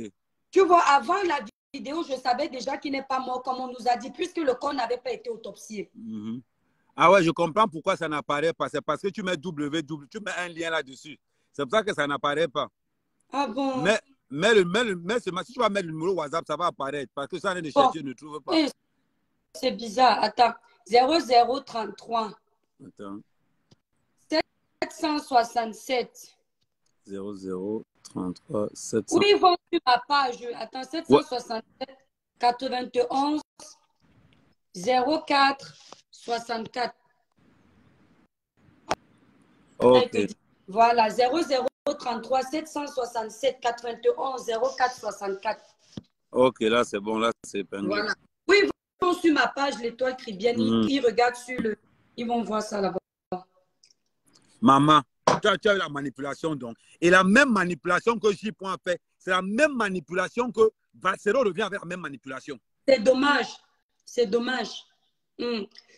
Tu vois, avant la vidéo, je savais déjà qu'il n'est pas mort, comme on nous a dit, puisque le corps n'avait pas été autopsié. Ah ouais, je comprends pourquoi ça n'apparaît pas. C'est parce que tu mets www, tu mets un lien là-dessus. C'est pour ça que ça n'apparaît pas. Ah bon? Mais si tu vas mettre le numéro WhatsApp, ça va apparaître. Parce que ça, de chercher, ne trouve pas. C'est bizarre. Attends. 0033. Attends. 767. 0033 700. Oui, ils vont sur ma page. Attends, 767 91 04 64. Ok. Voilà, 0033 767 91 04 64. Ok, là c'est bon, là c'est pas grave. Voilà. Oui, ils vont sur ma page, l'étoile Cribienne, ils regardent sur le... Ils vont voir ça là-bas. Maman, tu as eu la manipulation donc. Et la même manipulation que J. a fait, c'est la même manipulation que Valsero revient avec la même manipulation. C'est dommage. C'est dommage.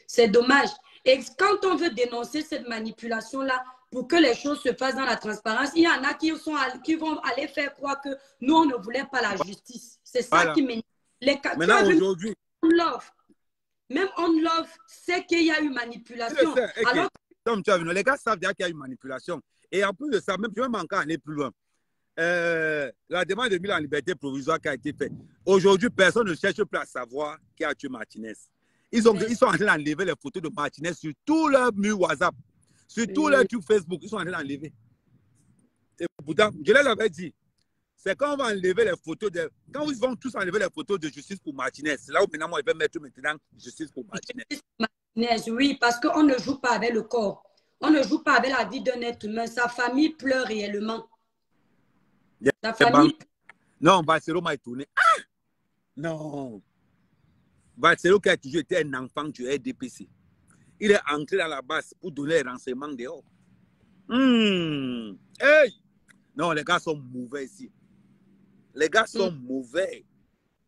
C'est dommage. Et quand on veut dénoncer cette manipulation-là, pour que les choses se fassent dans la transparence, il y en a qui vont aller faire croire que nous, on ne voulait pas la justice. C'est ça qui m'énerve. Maintenant, aujourd'hui... Même On Love sait qu'il y a eu manipulation. Alors, comme tu as vu, les gars savent déjà qu'il y a eu manipulation. Et en plus de ça, même, je vais encore aller plus loin. La demande de mise en liberté provisoire qui a été faite. Aujourd'hui, personne ne cherche plus à savoir qui a tué Martinez. Ils sont en train d'enlever les photos de Martinez sur tout leur mur WhatsApp, sur tout leur truc Facebook. Ils sont en train d'enlever. Et pourtant, je les avais dit, c'est quand on va enlever les photos de... Quand ils vont tous enlever les photos de justice pour Martinez, c'est là où maintenant, moi, je vais mettre maintenant justice pour Martinez. Oui, parce qu'on ne joue pas avec le corps. On ne joue pas avec la vie d'un être humain. Sa famille pleure réellement. Sa famille... Non, Valsero m'a étonné. Ah! Non. Valsero qui a toujours été un enfant du RDPC. Il est entré dans la base pour donner les renseignements dehors. Hey! Non, les gars sont mauvais ici. Les gars sont mauvais.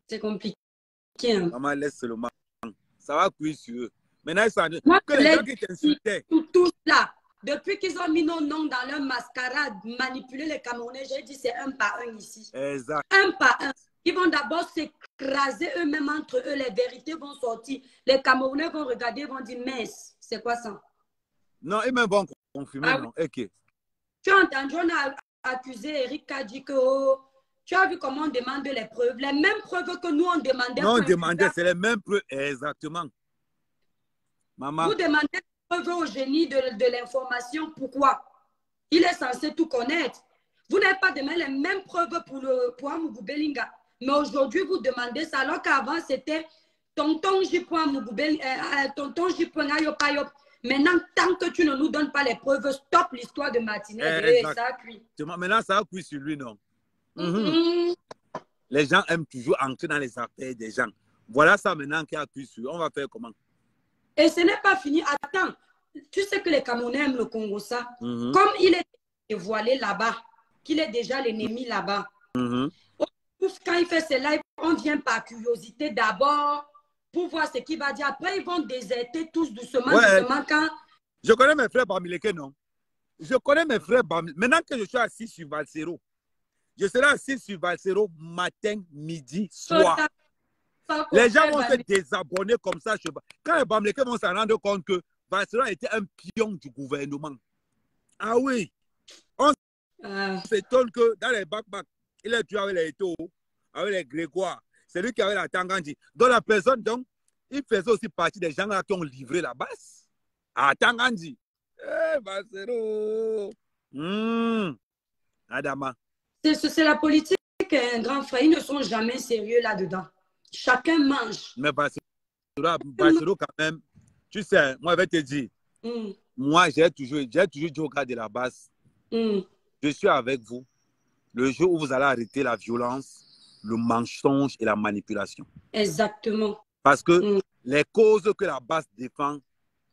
C'est compliqué. Hein? Maman, laisse seulement. Ça va cuire sur eux. Maintenant, ça que les gens qui t'insultaient. Tout là, depuis qu'ils ont mis nos noms dans leur mascarade, manipuler les Camerounais, j'ai dit c'est un par un ici. Exact. Un par un. Ils vont d'abord s'écraser eux-mêmes entre eux. Les vérités vont sortir. Les Camerounais vont regarder, vont dire, mais c'est quoi ça? Non, ils me vont confirmer, non. Ok. Tu as entendu, on a accusé Eric Kadji que tu as vu comment on demande les preuves. Les mêmes preuves que nous, on demandait. Non, on demandait, c'est les mêmes preuves. Exactement. Maman. Vous demandez des preuves au génie de l'information. Pourquoi? Il est censé tout connaître. Vous n'avez pas demandé les mêmes preuves pour Amougou Belinga. Mais aujourd'hui, vous demandez ça. Alors qu'avant, c'était tonton J.Amougou tonton J.Ayop. Maintenant, tant que tu ne nous donnes pas les preuves, stop l'histoire de Martinez. Ça a cuit. Maintenant, ça a cuit sur lui, non? Les gens aiment toujours entrer dans les affaires des gens. Voilà ça maintenant qui a cuit sur lui. On va faire comment? Et ce n'est pas fini. Attends, tu sais que les Camerounais aiment le Congo, ça. Comme il est dévoilé là-bas, qu'il est déjà l'ennemi là-bas. Quand il fait ses lives, on vient par curiosité d'abord pour voir ce qu'il va dire. Après, ils vont déserter tous doucement, doucement. Quand... Je connais mes frères Bamileke, non? Je connais mes frères Bamileke. Maintenant que je suis assis sur Valsero, je serai assis sur Valsero matin, midi, soir. Les gens vont se désabonner comme ça. Quand les Bamileke vont se rendre compte que Valsero a été un pion du gouvernement. Ah oui. On s'étonne que dans les back-back, il est tué avec les Eto, avec les Grégoire. C'est lui qui avait la Tangandji. Donc la personne, donc, il faisait aussi partie des gens là qui ont livré la base à Tangandji. Valsero. Adama. C'est la politique, un grand frère. Ils ne sont jamais sérieux là-dedans. Chacun mange. Mais Valsero quand même, tu sais, moi je vais te dire, moi j'ai toujours dit au gars de la base, je suis avec vous le jour où vous allez arrêter la violence, le mensonge et la manipulation. Exactement. Parce que les causes que la base défend,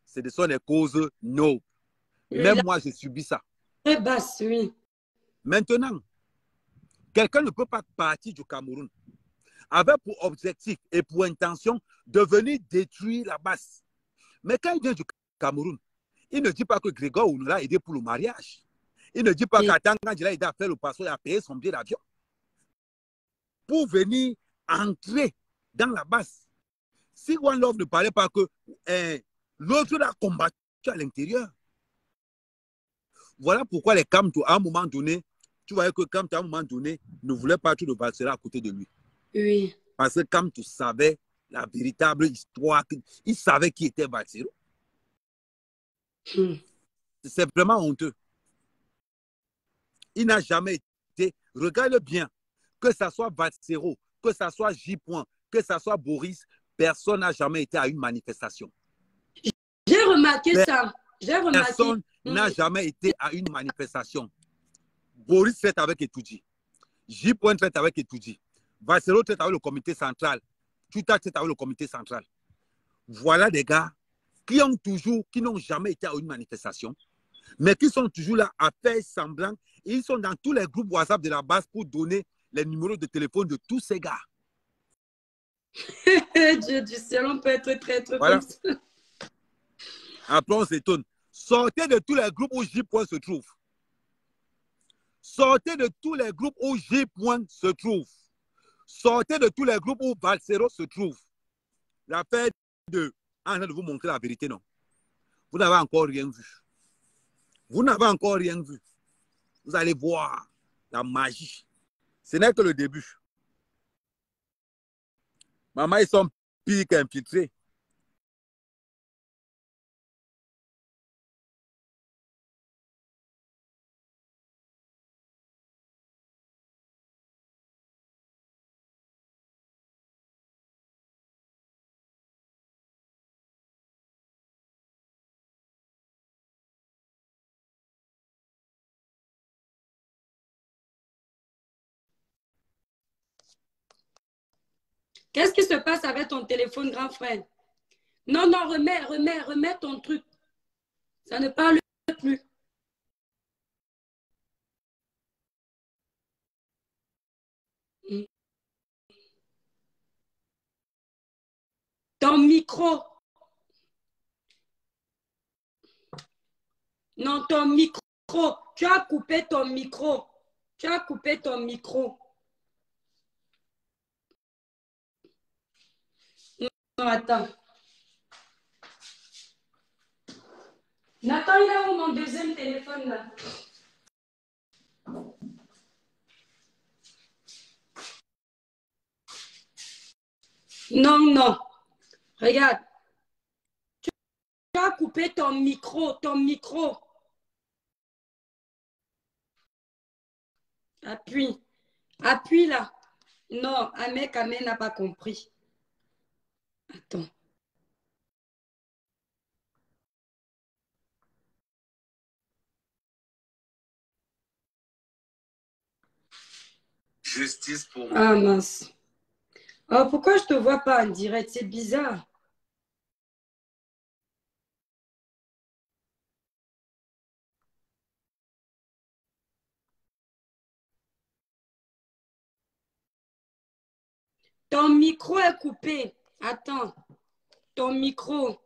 ce sont des causes nobles. Même moi, j'ai subi ça. Très basse, oui. Maintenant, quelqu'un ne peut pas partir du Cameroun avec pour objectif et pour intention de venir détruire la base. Mais quand il vient du Cameroun, il ne dit pas que Grégoire Ounou l'a aidé pour le mariage. Il ne dit pas qu'Atan, quand il a aidé à faire le passeport, il a payé son billet d'avion. Pour venir entrer dans la base. Si One Love ne parlait pas que l'autre l'a combattu à l'intérieur. Voilà pourquoi les Kamto, à un moment donné, tu voyais que Kamto, à un moment donné, ne voulait pas tout de Valsera à côté de lui. Oui. Parce que Kamto savait la véritable histoire, il savait qui était Valsera. C'est vraiment honteux. Il n'a jamais été, regarde bien, que ce soit Valsero, que ce soit J. que ce soit Boris, personne n'a jamais été à une manifestation. J'ai remarqué ça. Personne n'a jamais été à une manifestation. Boris traite avec Etoudji. J. traite avec Etoudji. Valsero traite avec le comité central. Tuta traite avec le comité central. Voilà des gars qui n'ont jamais été à une manifestation, mais qui sont toujours là à faire semblant. Ils sont dans tous les groupes WhatsApp de la base pour donner les numéros de téléphone de tous ces gars. Dieu du ciel, on peut être traître voilà. comme ça. Après, on s'étonne. Sortez de tous les groupes où J. se trouve. Sortez de tous les groupes où J. se trouve. Sortez de tous les groupes où Valsero se trouve. L'affaire de... En train de vous montrer la vérité, non. Vous n'avez encore rien vu. Vous n'avez encore rien vu. Vous allez voir la magie. Ce n'est que le début. Maman, ils sont pires qu'infiltrés. Qu'est-ce qui se passe avec ton téléphone, grand frère? Non, non, remets ton truc. Ça ne parle plus. Ton micro. Non, ton micro. Tu as coupé ton micro. Tu as coupé ton micro. Non, attends. Nathan, il est où mon deuxième téléphone là? Non, non. Regarde. Tu as coupé ton micro. Ton micro. Appuie. Appuie là. Non, Ahmed Kamé n'a pas compris. Attends. Justice pour moi. Ah mince. Oh, pourquoi je te vois pas en direct? C'est bizarre. Ton micro est coupé. Attends. Ton micro.